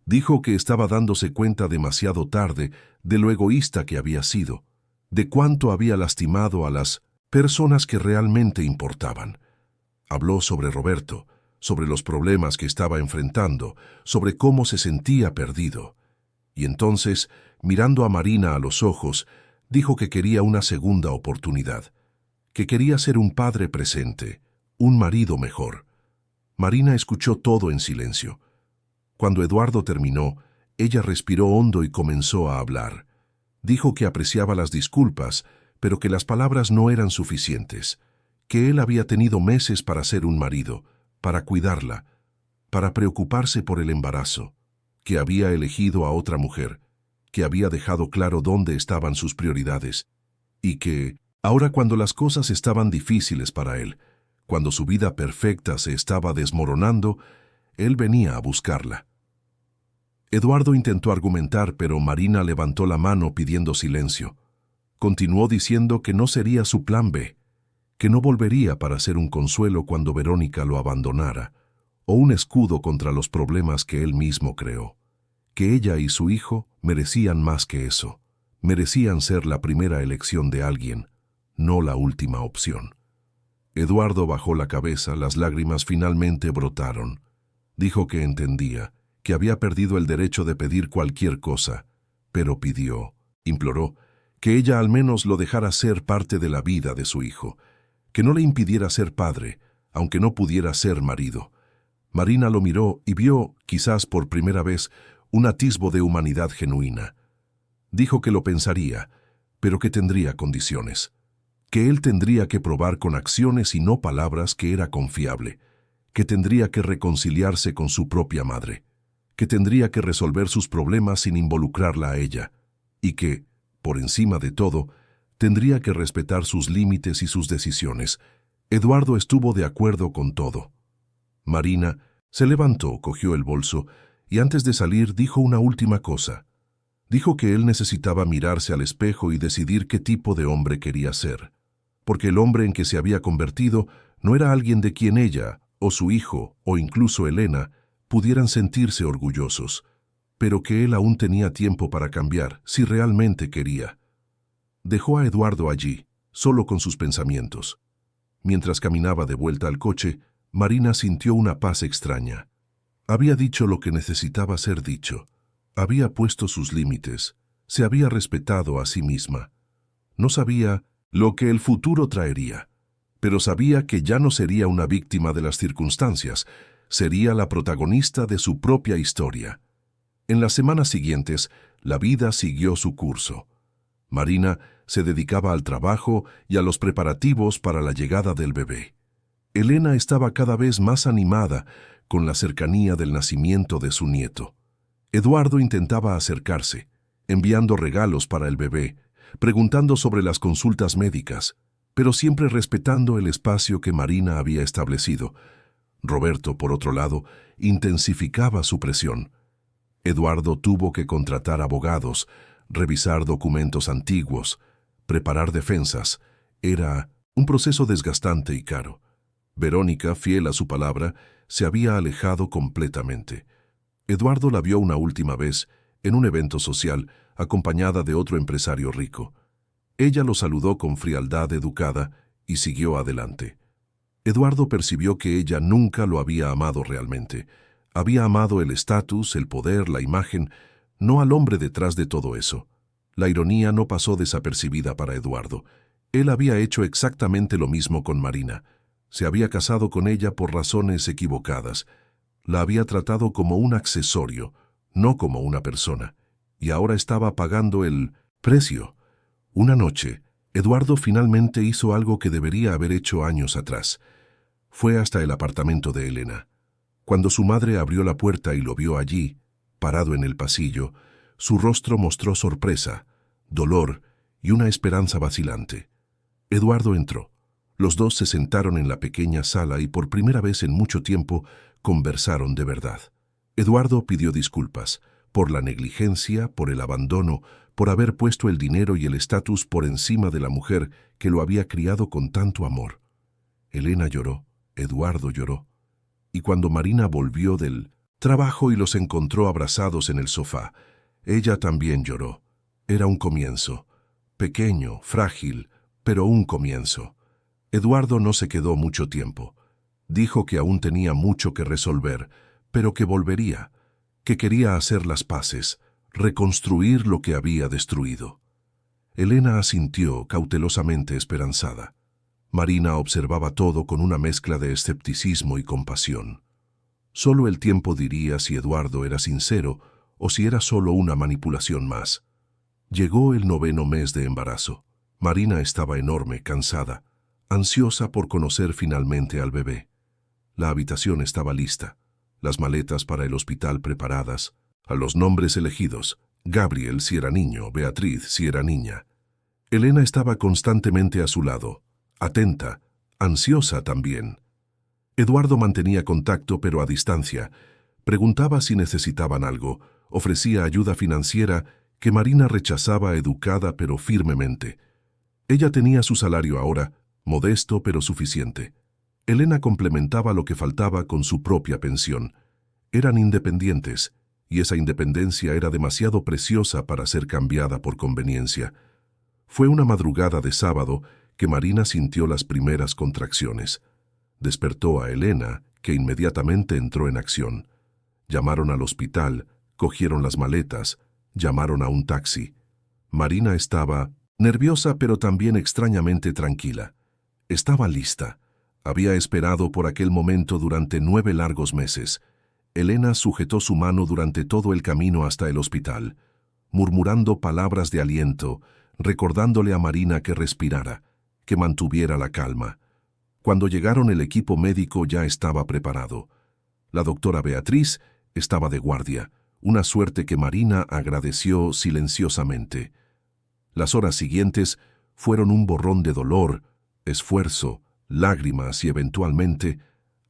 Dijo que estaba dándose cuenta demasiado tarde de lo egoísta que había sido, de cuánto había lastimado a las personas que realmente importaban. Habló sobre Roberto, sobre los problemas que estaba enfrentando, sobre cómo se sentía perdido. Y entonces, mirando a Marina a los ojos, dijo que quería una segunda oportunidad, que quería ser un padre presente, un marido mejor. Marina escuchó todo en silencio. Cuando Eduardo terminó, ella respiró hondo y comenzó a hablar. Dijo que apreciaba las disculpas, pero que las palabras no eran suficientes, que él había tenido meses para ser un marido, para cuidarla, para preocuparse por el embarazo, que había elegido a otra mujer, que había dejado claro dónde estaban sus prioridades, y que, ahora cuando las cosas estaban difíciles para él, cuando su vida perfecta se estaba desmoronando, él venía a buscarla. Eduardo intentó argumentar, pero Marina levantó la mano pidiendo silencio. Continuó diciendo que no sería su plan B, que no volvería para ser un consuelo cuando Verónica lo abandonara, o un escudo contra los problemas que él mismo creó, que ella y su hijo merecían más que eso, merecían ser la primera elección de alguien, no la última opción. Eduardo bajó la cabeza, las lágrimas finalmente brotaron. Dijo que entendía, que había perdido el derecho de pedir cualquier cosa, pero pidió, imploró, que ella al menos lo dejara ser parte de la vida de su hijo, que no le impidiera ser padre, aunque no pudiera ser marido. Marina lo miró y vio, quizás por primera vez, un atisbo de humanidad genuina. Dijo que lo pensaría, pero que tendría condiciones, que él tendría que probar con acciones y no palabras que era confiable, que tendría que reconciliarse con su propia madre, que tendría que resolver sus problemas sin involucrarla a ella, y que, por encima de todo, tendría que respetar sus límites y sus decisiones. Eduardo estuvo de acuerdo con todo. Marina se levantó, cogió el bolso y antes de salir dijo una última cosa. Dijo que él necesitaba mirarse al espejo y decidir qué tipo de hombre quería ser, porque el hombre en que se había convertido no era alguien de quien ella, o su hijo, o incluso Elena, pudieran sentirse orgullosos, pero que él aún tenía tiempo para cambiar si realmente quería. Dejó a Eduardo allí, solo con sus pensamientos. Mientras caminaba de vuelta al coche, Marina sintió una paz extraña. Había dicho lo que necesitaba ser dicho. Había puesto sus límites. Se había respetado a sí misma. No sabía lo que el futuro traería, pero sabía que ya no sería una víctima de las circunstancias, sería la protagonista de su propia historia. En las semanas siguientes, la vida siguió su curso. Marina se dedicaba al trabajo y a los preparativos para la llegada del bebé. Elena estaba cada vez más animada con la cercanía del nacimiento de su nieto. Eduardo intentaba acercarse, enviando regalos para el bebé, preguntando sobre las consultas médicas, pero siempre respetando el espacio que Marina había establecido. Roberto, por otro lado, intensificaba su presión. Eduardo tuvo que contratar abogados, revisar documentos antiguos, preparar defensas. Era un proceso desgastante y caro. Verónica, fiel a su palabra, se había alejado completamente. Eduardo la vio una última vez en un evento social, acompañada de otro empresario rico. Ella lo saludó con frialdad educada y siguió adelante. Eduardo percibió que ella nunca lo había amado realmente. Había amado el estatus, el poder, la imagen, no al hombre detrás de todo eso. La ironía no pasó desapercibida para Eduardo. Él había hecho exactamente lo mismo con Marina. Se había casado con ella por razones equivocadas. La había tratado como un accesorio, no como una persona. Y ahora estaba pagando el precio. Una noche, Eduardo finalmente hizo algo que debería haber hecho años atrás. Fue hasta el apartamento de Elena. Cuando su madre abrió la puerta y lo vio allí, parado en el pasillo, su rostro mostró sorpresa, dolor y una esperanza vacilante. Eduardo entró. Los dos se sentaron en la pequeña sala y por primera vez en mucho tiempo conversaron de verdad. Eduardo pidió disculpas por la negligencia, por el abandono, por haber puesto el dinero y el estatus por encima de la mujer que lo había criado con tanto amor. Elena lloró, Eduardo lloró, y cuando Marina volvió del trabajo y los encontró abrazados en el sofá, ella también lloró. Era un comienzo, pequeño, frágil, pero un comienzo. Eduardo no se quedó mucho tiempo. Dijo que aún tenía mucho que resolver, pero que volvería, que quería hacer las paces, reconstruir lo que había destruido. Elena asintió, cautelosamente esperanzada. Marina observaba todo con una mezcla de escepticismo y compasión. Solo el tiempo diría si Eduardo era sincero o si era solo una manipulación más. Llegó el 9º mes de embarazo. Marina estaba enorme, cansada, ansiosa por conocer finalmente al bebé. La habitación estaba lista, las maletas para el hospital preparadas, a los nombres elegidos, Gabriel si era niño, Beatriz si era niña. Elena estaba constantemente a su lado, atenta, ansiosa también. Eduardo mantenía contacto pero a distancia, preguntaba si necesitaban algo, ofrecía ayuda financiera que Marina rechazaba educada pero firmemente. Ella tenía su salario ahora, modesto pero suficiente. Elena complementaba lo que faltaba con su propia pensión. Eran independientes, y esa independencia era demasiado preciosa para ser cambiada por conveniencia. Fue una madrugada de sábado que Marina sintió las primeras contracciones. Despertó a Elena, que inmediatamente entró en acción. Llamaron al hospital, cogieron las maletas, llamaron a un taxi. Marina estaba nerviosa pero también extrañamente tranquila. Estaba lista. Había esperado por aquel momento durante 9 largos meses. Elena sujetó su mano durante todo el camino hasta el hospital, murmurando palabras de aliento, recordándole a Marina que respirara, que mantuviera la calma. Cuando llegaron el equipo médico ya estaba preparado. La doctora Beatriz estaba de guardia, una suerte que Marina agradeció silenciosamente. Las horas siguientes fueron un borrón de dolor, esfuerzo, lágrimas y eventualmente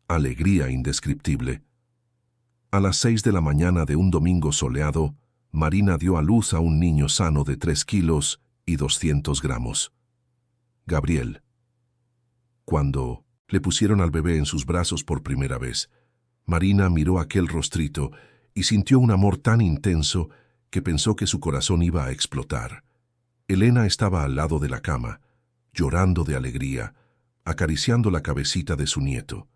alegría indescriptible. A las 6 de la mañana de un domingo soleado, Marina dio a luz a un niño sano de 3 kilos y 200 gramos. Gabriel. Cuando le pusieron al bebé en sus brazos por primera vez, Marina miró aquel rostrito y sintió un amor tan intenso que pensó que su corazón iba a explotar. Elena estaba al lado de la cama, llorando de alegría, acariciando la cabecita de su nieto.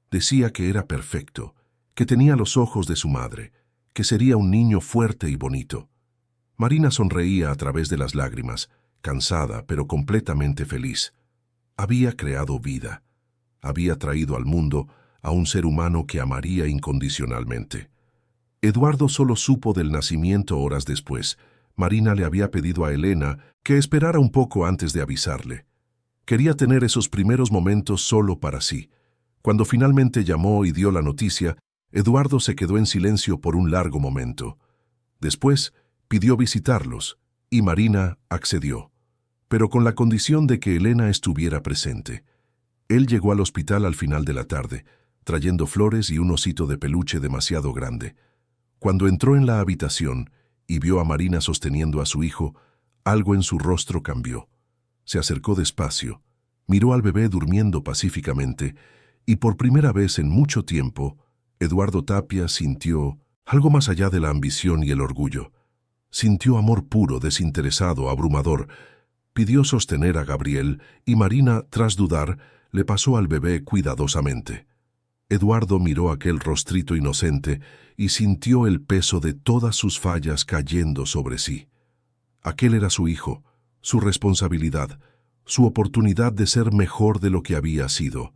Decía que era perfecto, que tenía los ojos de su madre, que sería un niño fuerte y bonito. Marina sonreía a través de las lágrimas, cansada pero completamente feliz. Había creado vida. Había traído al mundo a un ser humano que amaría incondicionalmente. Eduardo solo supo del nacimiento horas después. Marina le había pedido a Elena que esperara un poco antes de avisarle. Quería tener esos primeros momentos solo para sí. Cuando finalmente llamó y dio la noticia, Eduardo se quedó en silencio por un largo momento. Después pidió visitarlos, y Marina accedió, pero con la condición de que Elena estuviera presente. Él llegó al hospital al final de la tarde, trayendo flores y un osito de peluche demasiado grande. Cuando entró en la habitación y vio a Marina sosteniendo a su hijo, algo en su rostro cambió. Se acercó despacio, miró al bebé durmiendo pacíficamente, y por primera vez en mucho tiempo, Eduardo Tapia sintió algo más allá de la ambición y el orgullo. Sintió amor puro, desinteresado, abrumador. Pidió sostener a Gabriel y Marina, tras dudar, le pasó al bebé cuidadosamente. Eduardo miró aquel rostrito inocente y sintió el peso de todas sus fallas cayendo sobre sí. Aquel era su hijo, su responsabilidad, su oportunidad de ser mejor de lo que había sido.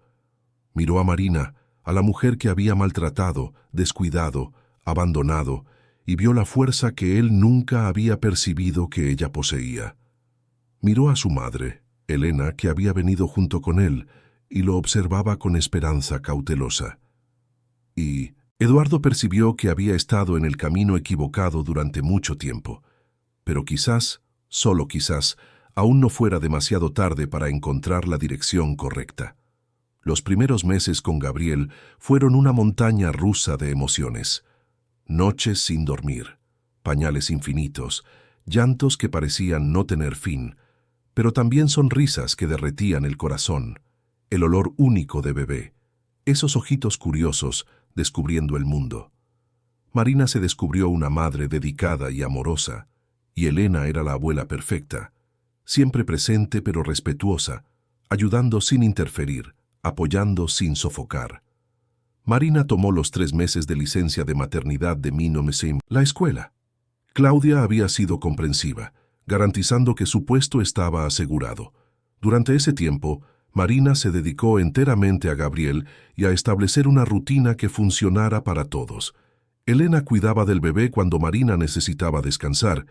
Miró a Marina, a la mujer que había maltratado, descuidado, abandonado, y vio la fuerza que él nunca había percibido que ella poseía. Miró a su madre, Elena, que había venido junto con él, y lo observaba con esperanza cautelosa. Y Eduardo percibió que había estado en el camino equivocado durante mucho tiempo, pero quizás, solo quizás, aún no fuera demasiado tarde para encontrar la dirección correcta. Los primeros meses con Gabriel fueron una montaña rusa de emociones. Noches sin dormir, pañales infinitos, llantos que parecían no tener fin, pero también sonrisas que derretían el corazón, el olor único de bebé, esos ojitos curiosos descubriendo el mundo. Marina se descubrió una madre dedicada y amorosa, y Elena era la abuela perfecta, siempre presente pero respetuosa, ayudando sin interferir, apoyando sin sofocar. Marina tomó los 3 meses de licencia de maternidad de Minomesim, la escuela. Claudia había sido comprensiva, garantizando que su puesto estaba asegurado. Durante ese tiempo, Marina se dedicó enteramente a Gabriel y a establecer una rutina que funcionara para todos. Elena cuidaba del bebé cuando Marina necesitaba descansar,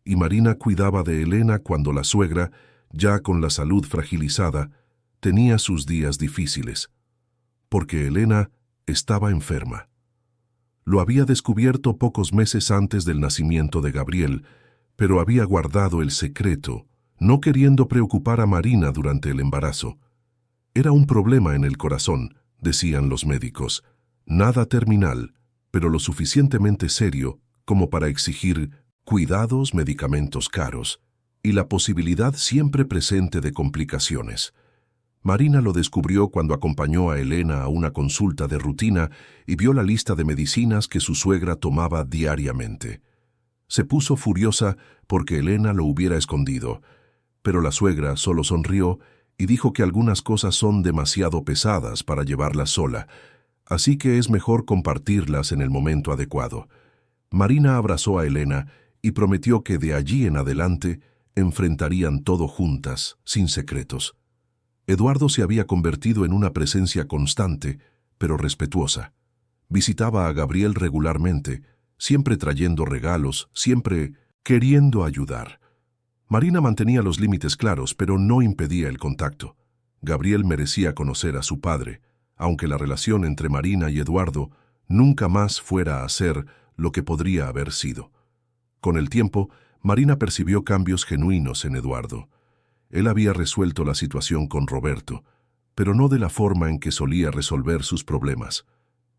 y Marina cuidaba de Elena cuando la suegra, ya con la salud fragilizada, tenía sus días difíciles. Porque Elena estaba enferma. Lo había descubierto pocos meses antes del nacimiento de Gabriel, pero había guardado el secreto, no queriendo preocupar a Marina durante el embarazo. Era un problema en el corazón, decían los médicos, nada terminal, pero lo suficientemente serio como para exigir cuidados, medicamentos caros y la posibilidad siempre presente de complicaciones. Marina lo descubrió cuando acompañó a Elena a una consulta de rutina y vio la lista de medicinas que su suegra tomaba diariamente. Se puso furiosa porque Elena lo hubiera escondido, pero la suegra solo sonrió y dijo que algunas cosas son demasiado pesadas para llevarlas sola, así que es mejor compartirlas en el momento adecuado. Marina abrazó a Elena y prometió que de allí en adelante enfrentarían todo juntas, sin secretos. Eduardo se había convertido en una presencia constante, pero respetuosa. Visitaba a Gabriel regularmente, siempre trayendo regalos, siempre queriendo ayudar. Marina mantenía los límites claros, pero no impedía el contacto. Gabriel merecía conocer a su padre, aunque la relación entre Marina y Eduardo nunca más fuera a ser lo que podría haber sido. Con el tiempo, Marina percibió cambios genuinos en Eduardo. Él había resuelto la situación con Roberto, pero no de la forma en que solía resolver sus problemas.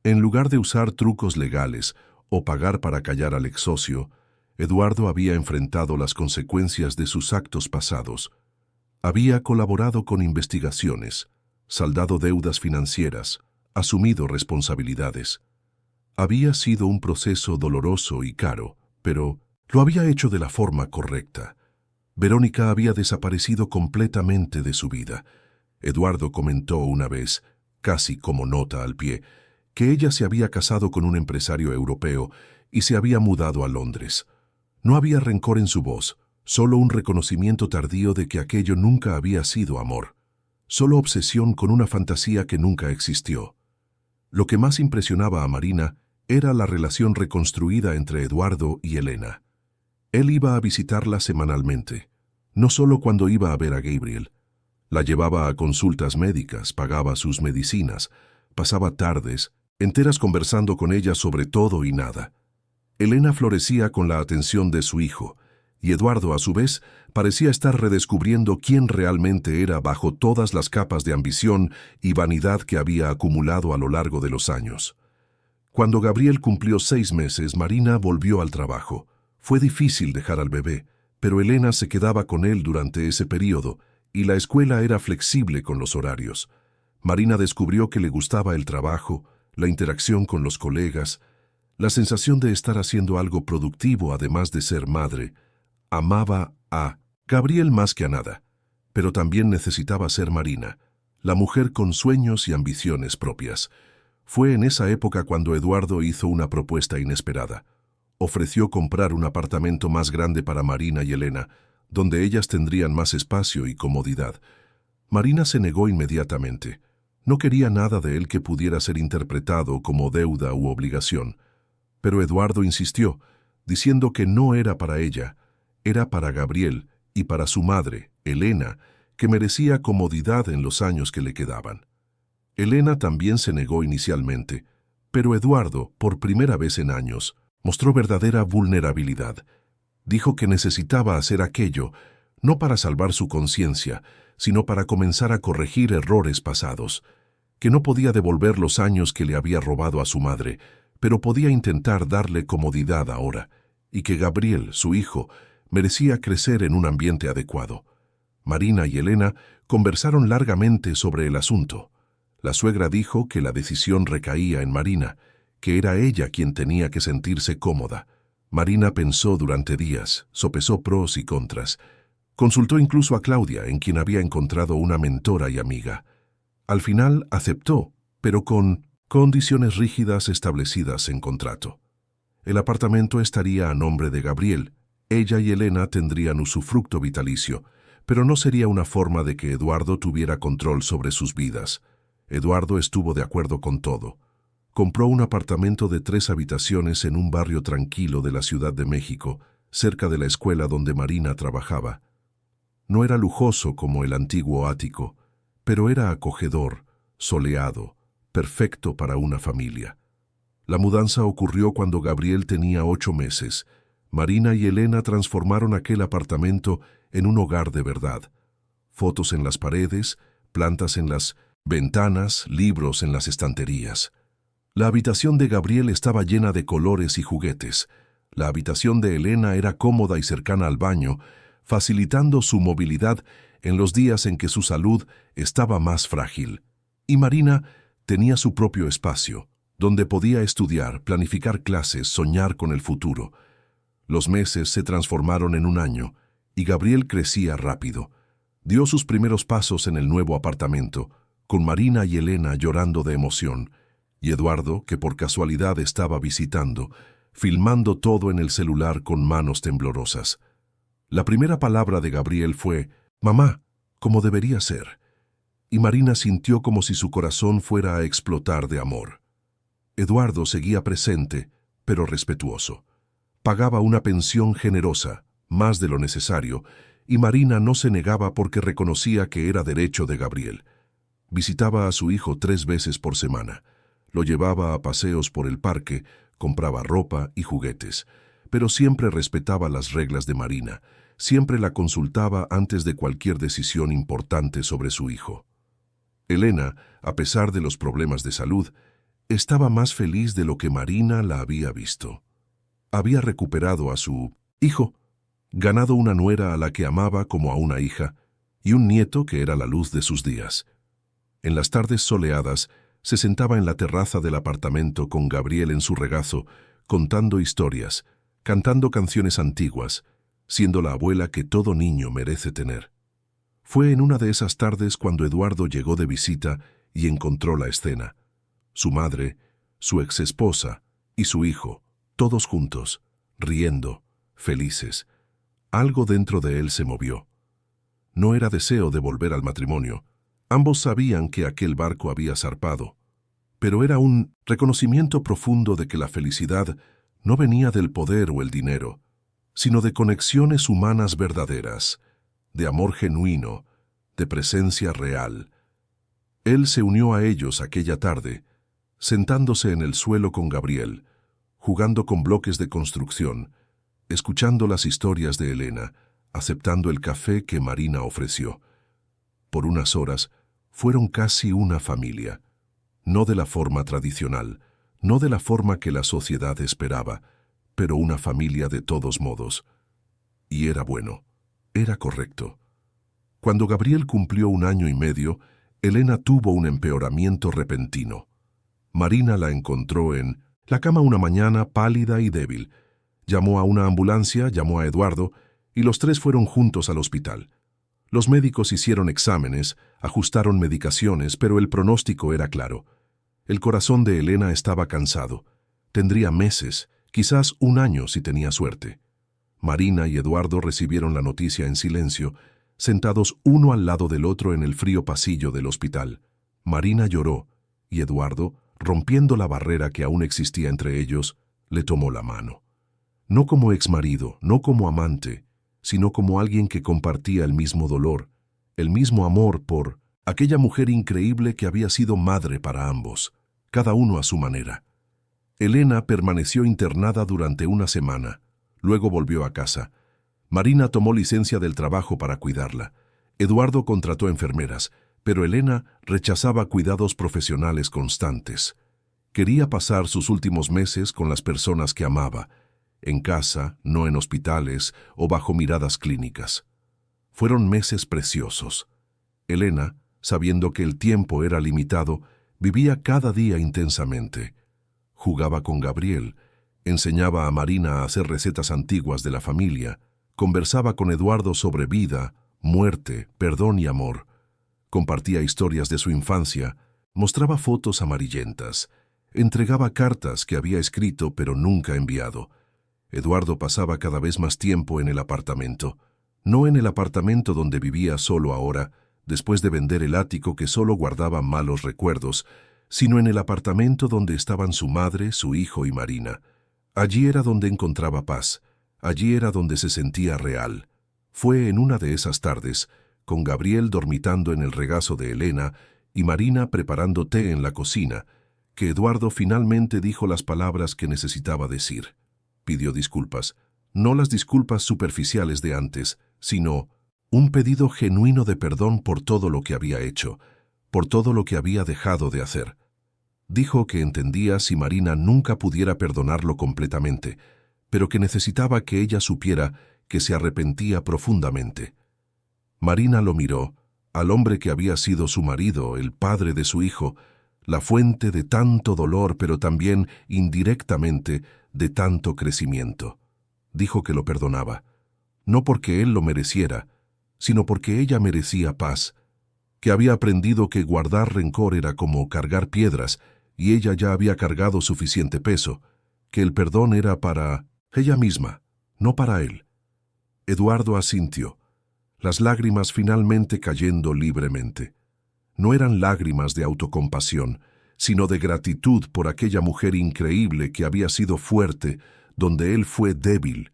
En lugar de usar trucos legales o pagar para callar al ex socio, Eduardo había enfrentado las consecuencias de sus actos pasados. Había colaborado con investigaciones, saldado deudas financieras, asumido responsabilidades. Había sido un proceso doloroso y caro, pero lo había hecho de la forma correcta. Verónica había desaparecido completamente de su vida. Eduardo comentó una vez, casi como nota al pie, que ella se había casado con un empresario europeo y se había mudado a Londres. No había rencor en su voz, solo un reconocimiento tardío de que aquello nunca había sido amor. Solo obsesión con una fantasía que nunca existió. Lo que más impresionaba a Marina era la relación reconstruida entre Eduardo y Elena. Él iba a visitarla semanalmente, no solo cuando iba a ver a Gabriel. La llevaba a consultas médicas, pagaba sus medicinas, pasaba tardes, enteras conversando con ella sobre todo y nada. Elena florecía con la atención de su hijo, y Eduardo, a su vez, parecía estar redescubriendo quién realmente era bajo todas las capas de ambición y vanidad que había acumulado a lo largo de los años. Cuando Gabriel cumplió 6 meses, Marina volvió al trabajo. Fue difícil dejar al bebé, pero Elena se quedaba con él durante ese periodo, y la escuela era flexible con los horarios. Marina descubrió que le gustaba el trabajo, la interacción con los colegas, la sensación de estar haciendo algo productivo además de ser madre. Amaba a Gabriel más que a nada, pero también necesitaba ser Marina, la mujer con sueños y ambiciones propias. Fue en esa época cuando Eduardo hizo una propuesta inesperada. Ofreció comprar un apartamento más grande para Marina y Elena, donde ellas tendrían más espacio y comodidad. Marina se negó inmediatamente. No quería nada de él que pudiera ser interpretado como deuda u obligación. Pero Eduardo insistió, diciendo que no era para ella, era para Gabriel y para su madre, Elena, que merecía comodidad en los años que le quedaban. Elena también se negó inicialmente, pero Eduardo, por primera vez en años, mostró verdadera vulnerabilidad. Dijo que necesitaba hacer aquello no para salvar su conciencia, sino para comenzar a corregir errores pasados, que no podía devolver los años que le había robado a su madre, pero podía intentar darle comodidad ahora, y que Gabriel, su hijo, merecía crecer en un ambiente adecuado. Marina y Elena conversaron largamente sobre el asunto. La suegra dijo que la decisión recaía en Marina, que era ella quien tenía que sentirse cómoda. Marina pensó durante días, sopesó pros y contras. Consultó incluso a Claudia, en quien había encontrado una mentora y amiga. Al final aceptó, pero con condiciones rígidas establecidas en contrato. El apartamento estaría a nombre de Gabriel. Ella y Elena tendrían usufructo vitalicio, pero no sería una forma de que Eduardo tuviera control sobre sus vidas. Eduardo estuvo de acuerdo con todo. Compró un apartamento de 3 habitaciones en un barrio tranquilo de la Ciudad de México, cerca de la escuela donde Marina trabajaba. No era lujoso como el antiguo ático, pero era acogedor, soleado, perfecto para una familia. La mudanza ocurrió cuando Gabriel tenía 8 meses. Marina y Elena transformaron aquel apartamento en un hogar de verdad. Fotos en las paredes, plantas en las ventanas, libros en las estanterías. La habitación de Gabriel estaba llena de colores y juguetes. La habitación de Elena era cómoda y cercana al baño, facilitando su movilidad en los días en que su salud estaba más frágil. Y Marina tenía su propio espacio, donde podía estudiar, planificar clases, soñar con el futuro. Los meses se transformaron en un año, y Gabriel crecía rápido. Dio sus primeros pasos en el nuevo apartamento, con Marina y Elena llorando de emoción, y Eduardo, que por casualidad estaba visitando, filmando todo en el celular con manos temblorosas. La primera palabra de Gabriel fue, «Mamá», como debería ser, y Marina sintió como si su corazón fuera a explotar de amor. Eduardo seguía presente, pero respetuoso. Pagaba una pensión generosa, más de lo necesario, y Marina no se negaba porque reconocía que era derecho de Gabriel. Visitaba a su hijo 3 veces por semana. Lo llevaba a paseos por el parque, compraba ropa y juguetes, pero siempre respetaba las reglas de Marina, siempre la consultaba antes de cualquier decisión importante sobre su hijo. Elena, a pesar de los problemas de salud, estaba más feliz de lo que Marina la había visto. Había recuperado a su hijo, ganado una nuera a la que amaba como a una hija, y un nieto que era la luz de sus días. En las tardes soleadas, se sentaba en la terraza del apartamento con Gabriel en su regazo, contando historias, cantando canciones antiguas, siendo la abuela que todo niño merece tener. Fue en una de esas tardes cuando Eduardo llegó de visita y encontró la escena. Su madre, su exesposa y su hijo, todos juntos, riendo, felices. Algo dentro de él se movió. No era deseo de volver al matrimonio. Ambos sabían que aquel barco había zarpado, pero era un reconocimiento profundo de que la felicidad no venía del poder o el dinero, sino de conexiones humanas verdaderas, de amor genuino, de presencia real. Él se unió a ellos aquella tarde, sentándose en el suelo con Gabriel, jugando con bloques de construcción, escuchando las historias de Elena, aceptando el café que Marina ofreció. Por unas horas, fueron casi una familia, no de la forma tradicional, no de la forma que la sociedad esperaba, pero una familia de todos modos. Y era bueno, era correcto. Cuando Gabriel cumplió 1 año y medio, Elena tuvo un empeoramiento repentino. Marina la encontró en la cama una mañana pálida y débil. Llamó a una ambulancia, llamó a Eduardo, y los 3 fueron juntos al hospital. Los médicos hicieron exámenes, ajustaron medicaciones, pero el pronóstico era claro. El corazón de Elena estaba cansado. Tendría meses, quizás 1 año si tenía suerte. Marina y Eduardo recibieron la noticia en silencio, sentados uno al lado del otro en el frío pasillo del hospital. Marina lloró, y Eduardo, rompiendo la barrera que aún existía entre ellos, le tomó la mano. No como exmarido, no como amante, sino como alguien que compartía el mismo dolor, el mismo amor por aquella mujer increíble que había sido madre para ambos, cada uno a su manera. Elena permaneció internada durante 1 semana, luego volvió a casa, Marina tomó licencia del trabajo para cuidarla. Eduardo contrató enfermeras, pero Elena rechazaba cuidados profesionales constantes. Quería pasar sus últimos meses con las personas que amaba, en casa, no en hospitales o bajo miradas clínicas. Fueron meses preciosos. Elena, sabiendo que el tiempo era limitado, vivía cada día intensamente. Jugaba con Gabriel, enseñaba a Marina a hacer recetas antiguas de la familia, conversaba con Eduardo sobre vida, muerte, perdón y amor. Compartía historias de su infancia, mostraba fotos amarillentas, entregaba cartas que había escrito pero nunca enviado. Eduardo pasaba cada vez más tiempo en el apartamento, no en el apartamento donde vivía solo ahora, después de vender el ático que solo guardaba malos recuerdos, sino en el apartamento donde estaban su madre, su hijo y Marina. Allí era donde encontraba paz, allí era donde se sentía real. Fue en una de esas tardes, con Gabriel dormitando en el regazo de Elena y Marina preparando té en la cocina, que Eduardo finalmente dijo las palabras que necesitaba decir. Pidió disculpas, no las disculpas superficiales de antes, sino un pedido genuino de perdón por todo lo que había hecho, por todo lo que había dejado de hacer. Dijo que entendía si Marina nunca pudiera perdonarlo completamente, pero que necesitaba que ella supiera que se arrepentía profundamente. Marina lo miró, al hombre que había sido su marido, el padre de su hijo, la fuente de tanto dolor, pero también, indirectamente, de tanto crecimiento. Dijo que lo perdonaba, no porque él lo mereciera, sino porque ella merecía paz, que había aprendido que guardar rencor era como cargar piedras, y ella ya había cargado suficiente peso, que el perdón era para ella misma, no para él. Eduardo asintió, las lágrimas finalmente cayendo libremente. No eran lágrimas de autocompasión, sino de gratitud por aquella mujer increíble que había sido fuerte donde él fue débil,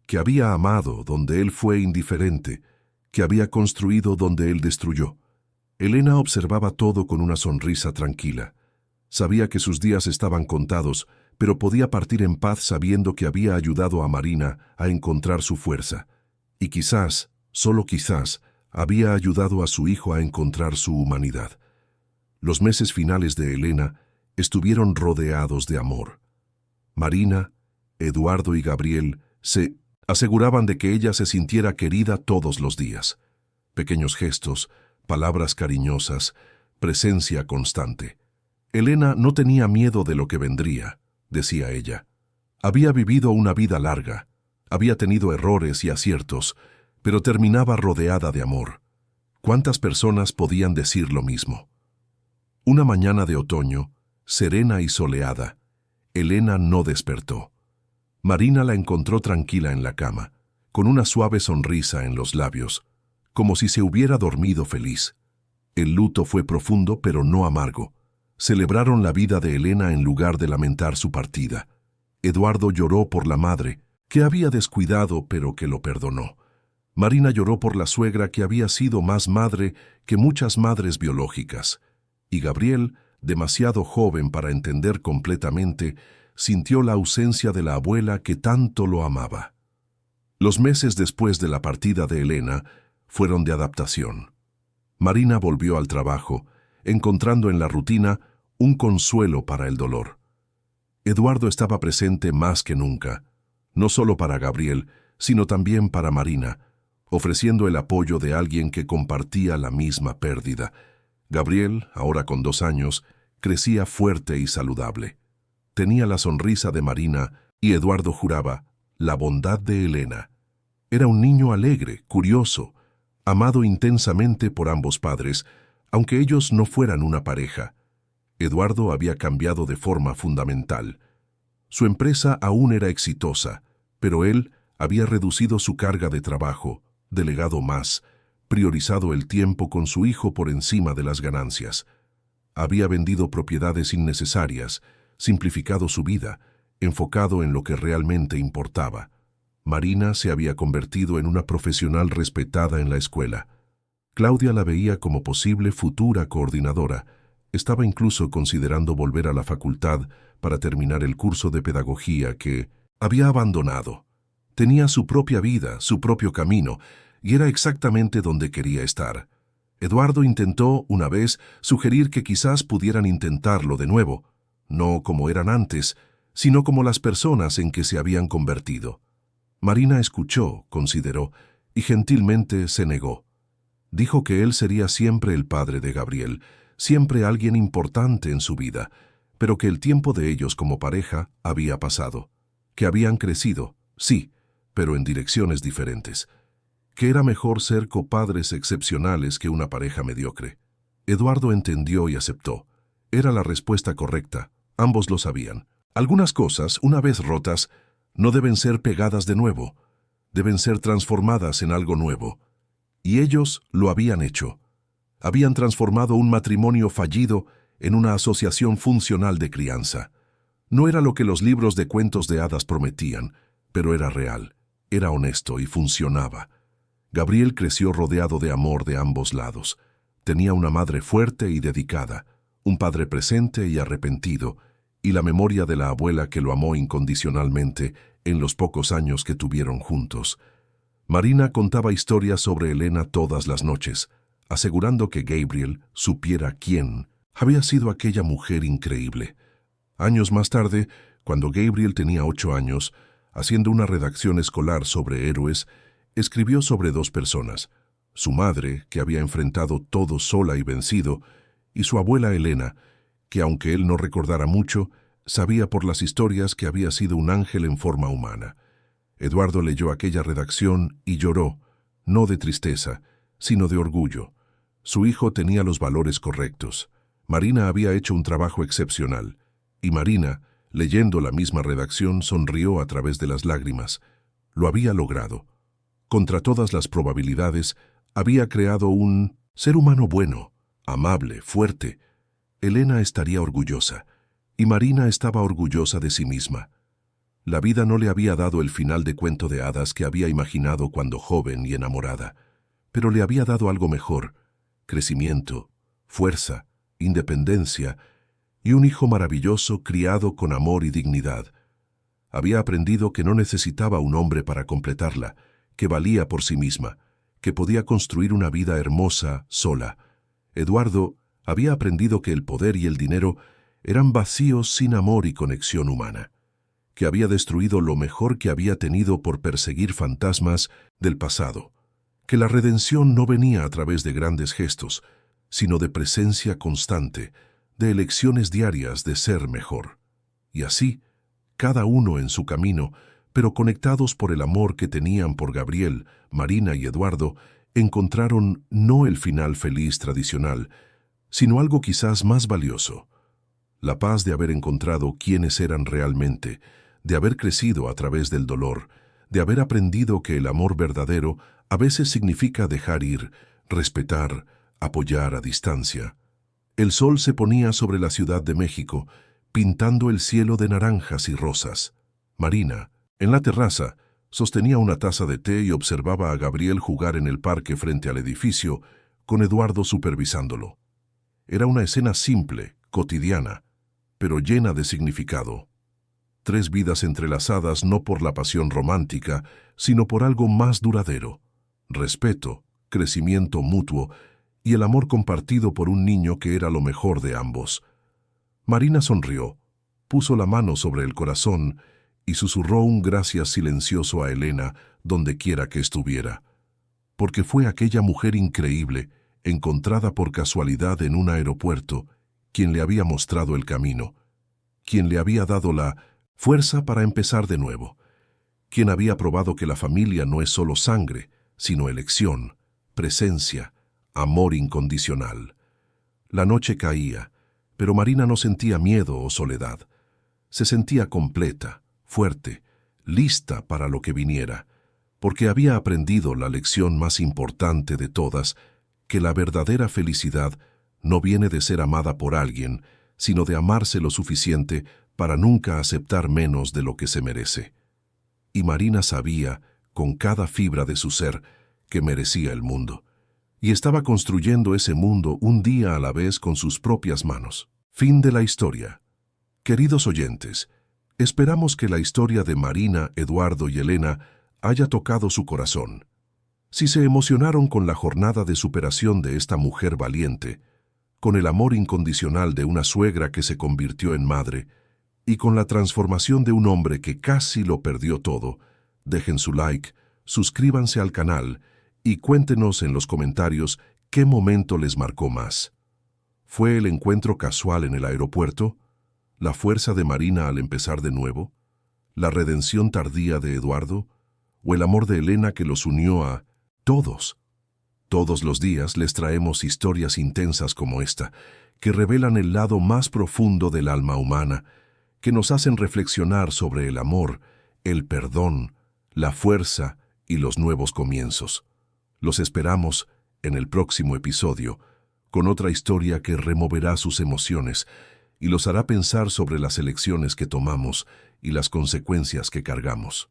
que había amado donde él fue indiferente, que había construido donde él destruyó. Elena observaba todo con una sonrisa tranquila. Sabía que sus días estaban contados, pero podía partir en paz sabiendo que había ayudado a Marina a encontrar su fuerza. Y quizás, solo quizás, había ayudado a su hijo a encontrar su humanidad. Los meses finales de Elena estuvieron rodeados de amor. Marina, Eduardo y Gabriel se aseguraban de que ella se sintiera querida todos los días. Pequeños gestos, palabras cariñosas, presencia constante. Elena no tenía miedo de lo que vendría, decía ella. Había vivido una vida larga, había tenido errores y aciertos, pero terminaba rodeada de amor. ¿Cuántas personas podían decir lo mismo? Una mañana de otoño, serena y soleada, Elena no despertó. Marina la encontró tranquila en la cama, con una suave sonrisa en los labios, como si se hubiera dormido feliz. El luto fue profundo pero no amargo. Celebraron la vida de Elena en lugar de lamentar su partida. Eduardo lloró por la madre, que había descuidado pero que lo perdonó. Marina lloró por la suegra que había sido más madre que muchas madres biológicas. Y Gabriel, demasiado joven para entender completamente, sintió la ausencia de la abuela que tanto lo amaba. Los meses después de la partida de Elena fueron de adaptación. Marina volvió al trabajo, encontrando en la rutina un consuelo para el dolor. Eduardo estaba presente más que nunca, no solo para Gabriel, sino también para Marina, ofreciendo el apoyo de alguien que compartía la misma pérdida. Gabriel, ahora con 2 años, crecía fuerte y saludable. Tenía la sonrisa de Marina y Eduardo juraba la bondad de Elena. Era un niño alegre, curioso, amado intensamente por ambos padres, aunque ellos no fueran una pareja. Eduardo había cambiado de forma fundamental. Su empresa aún era exitosa, pero él había reducido su carga de trabajo, delegado más, priorizado el tiempo con su hijo por encima de las ganancias. Había vendido propiedades innecesarias, simplificado su vida, enfocado en lo que realmente importaba. Marina se había convertido en una profesional respetada en la escuela. Claudia la veía como posible futura coordinadora. Estaba incluso considerando volver a la facultad para terminar el curso de pedagogía que había abandonado. Tenía su propia vida, su propio camino, y era exactamente donde quería estar. Eduardo intentó, una vez, sugerir que quizás pudieran intentarlo de nuevo, no como eran antes, sino como las personas en que se habían convertido. Marina escuchó, consideró, y gentilmente se negó. Dijo que él sería siempre el padre de Gabriel, siempre alguien importante en su vida, pero que el tiempo de ellos como pareja había pasado, que habían crecido, sí, pero en direcciones diferentes, que era mejor ser copadres excepcionales que una pareja mediocre. Eduardo entendió y aceptó. Era la respuesta correcta, ambos lo sabían. Algunas cosas, una vez rotas, no deben ser pegadas de nuevo, deben ser transformadas en algo nuevo. Y ellos lo habían hecho. Habían transformado un matrimonio fallido en una asociación funcional de crianza. No era lo que los libros de cuentos de hadas prometían, pero era real, era honesto y funcionaba. Gabriel creció rodeado de amor de ambos lados. Tenía una madre fuerte y dedicada, un padre presente y arrepentido, y la memoria de la abuela que lo amó incondicionalmente en los pocos años que tuvieron juntos. Marina contaba historias sobre Elena todas las noches, asegurando que Gabriel supiera quién había sido aquella mujer increíble. Años más tarde, cuando Gabriel tenía 8 años, haciendo una redacción escolar sobre héroes, escribió sobre 2 personas, su madre, que había enfrentado todo sola y vencido, y su abuela Elena, que aunque él no recordara mucho, sabía por las historias que había sido un ángel en forma humana. Eduardo leyó aquella redacción y lloró, no de tristeza, sino de orgullo. Su hijo tenía los valores correctos. Marina había hecho un trabajo excepcional, y Marina, leyendo la misma redacción, sonrió a través de las lágrimas. Lo había logrado. Contra todas las probabilidades, había creado un ser humano bueno, amable, fuerte. Elena estaría orgullosa, y Marina estaba orgullosa de sí misma. La vida no le había dado el final de cuento de hadas que había imaginado cuando joven y enamorada, pero le había dado algo mejor: crecimiento, fuerza, independencia y un hijo maravilloso criado con amor y dignidad. Había aprendido que no necesitaba un hombre para completarla, que valía por sí misma, que podía construir una vida hermosa sola. Eduardo había aprendido que el poder y el dinero eran vacíos sin amor y conexión humana, que había destruido lo mejor que había tenido por perseguir fantasmas del pasado, que la redención no venía a través de grandes gestos, sino de presencia constante, de elecciones diarias de ser mejor. Y así, cada uno en su camino, pero conectados por el amor que tenían por Gabriel, Marina y Eduardo, encontraron no el final feliz tradicional, sino algo quizás más valioso: la paz de haber encontrado quiénes eran realmente, de haber crecido a través del dolor, de haber aprendido que el amor verdadero a veces significa dejar ir, respetar, apoyar a distancia. El sol se ponía sobre la Ciudad de México, pintando el cielo de naranjas y rosas. Marina, en la terraza, sostenía una taza de té y observaba a Gabriel jugar en el parque frente al edificio, con Eduardo supervisándolo. Era una escena simple, cotidiana, pero llena de significado. 3 vidas entrelazadas no por la pasión romántica, sino por algo más duradero: respeto, crecimiento mutuo y el amor compartido por un niño que era lo mejor de ambos. Marina sonrió, puso la mano sobre el corazón y susurró un gracias silencioso a Elena donde quiera que estuviera, porque fue aquella mujer increíble, encontrada por casualidad en un aeropuerto, quien le había mostrado el camino, quien le había dado la fuerza para empezar de nuevo, quien había probado que la familia no es solo sangre, sino elección, presencia, amor incondicional. La noche caía, pero Marina no sentía miedo o soledad. Se sentía completa, fuerte, lista para lo que viniera, porque había aprendido la lección más importante de todas, que la verdadera felicidad no viene de ser amada por alguien, sino de amarse lo suficiente para nunca aceptar menos de lo que se merece. Y Marina sabía, con cada fibra de su ser, que merecía el mundo, y estaba construyendo ese mundo un día a la vez con sus propias manos. Fin de la historia. Queridos oyentes, esperamos que la historia de Marina, Eduardo y Elena haya tocado su corazón. Si se emocionaron con la jornada de superación de esta mujer valiente, con el amor incondicional de una suegra que se convirtió en madre, y con la transformación de un hombre que casi lo perdió todo, dejen su like, suscríbanse al canal y cuéntenos en los comentarios qué momento les marcó más. ¿Fue el encuentro casual en el aeropuerto? ¿La fuerza de Marina al empezar de nuevo? ¿La redención tardía de Eduardo? ¿O el amor de Elena que los unió a todos? Todos los días les traemos historias intensas como esta, que revelan el lado más profundo del alma humana, que nos hacen reflexionar sobre el amor, el perdón, la fuerza y los nuevos comienzos. Los esperamos en el próximo episodio, con otra historia que removerá sus emociones y los hará pensar sobre las elecciones que tomamos y las consecuencias que cargamos.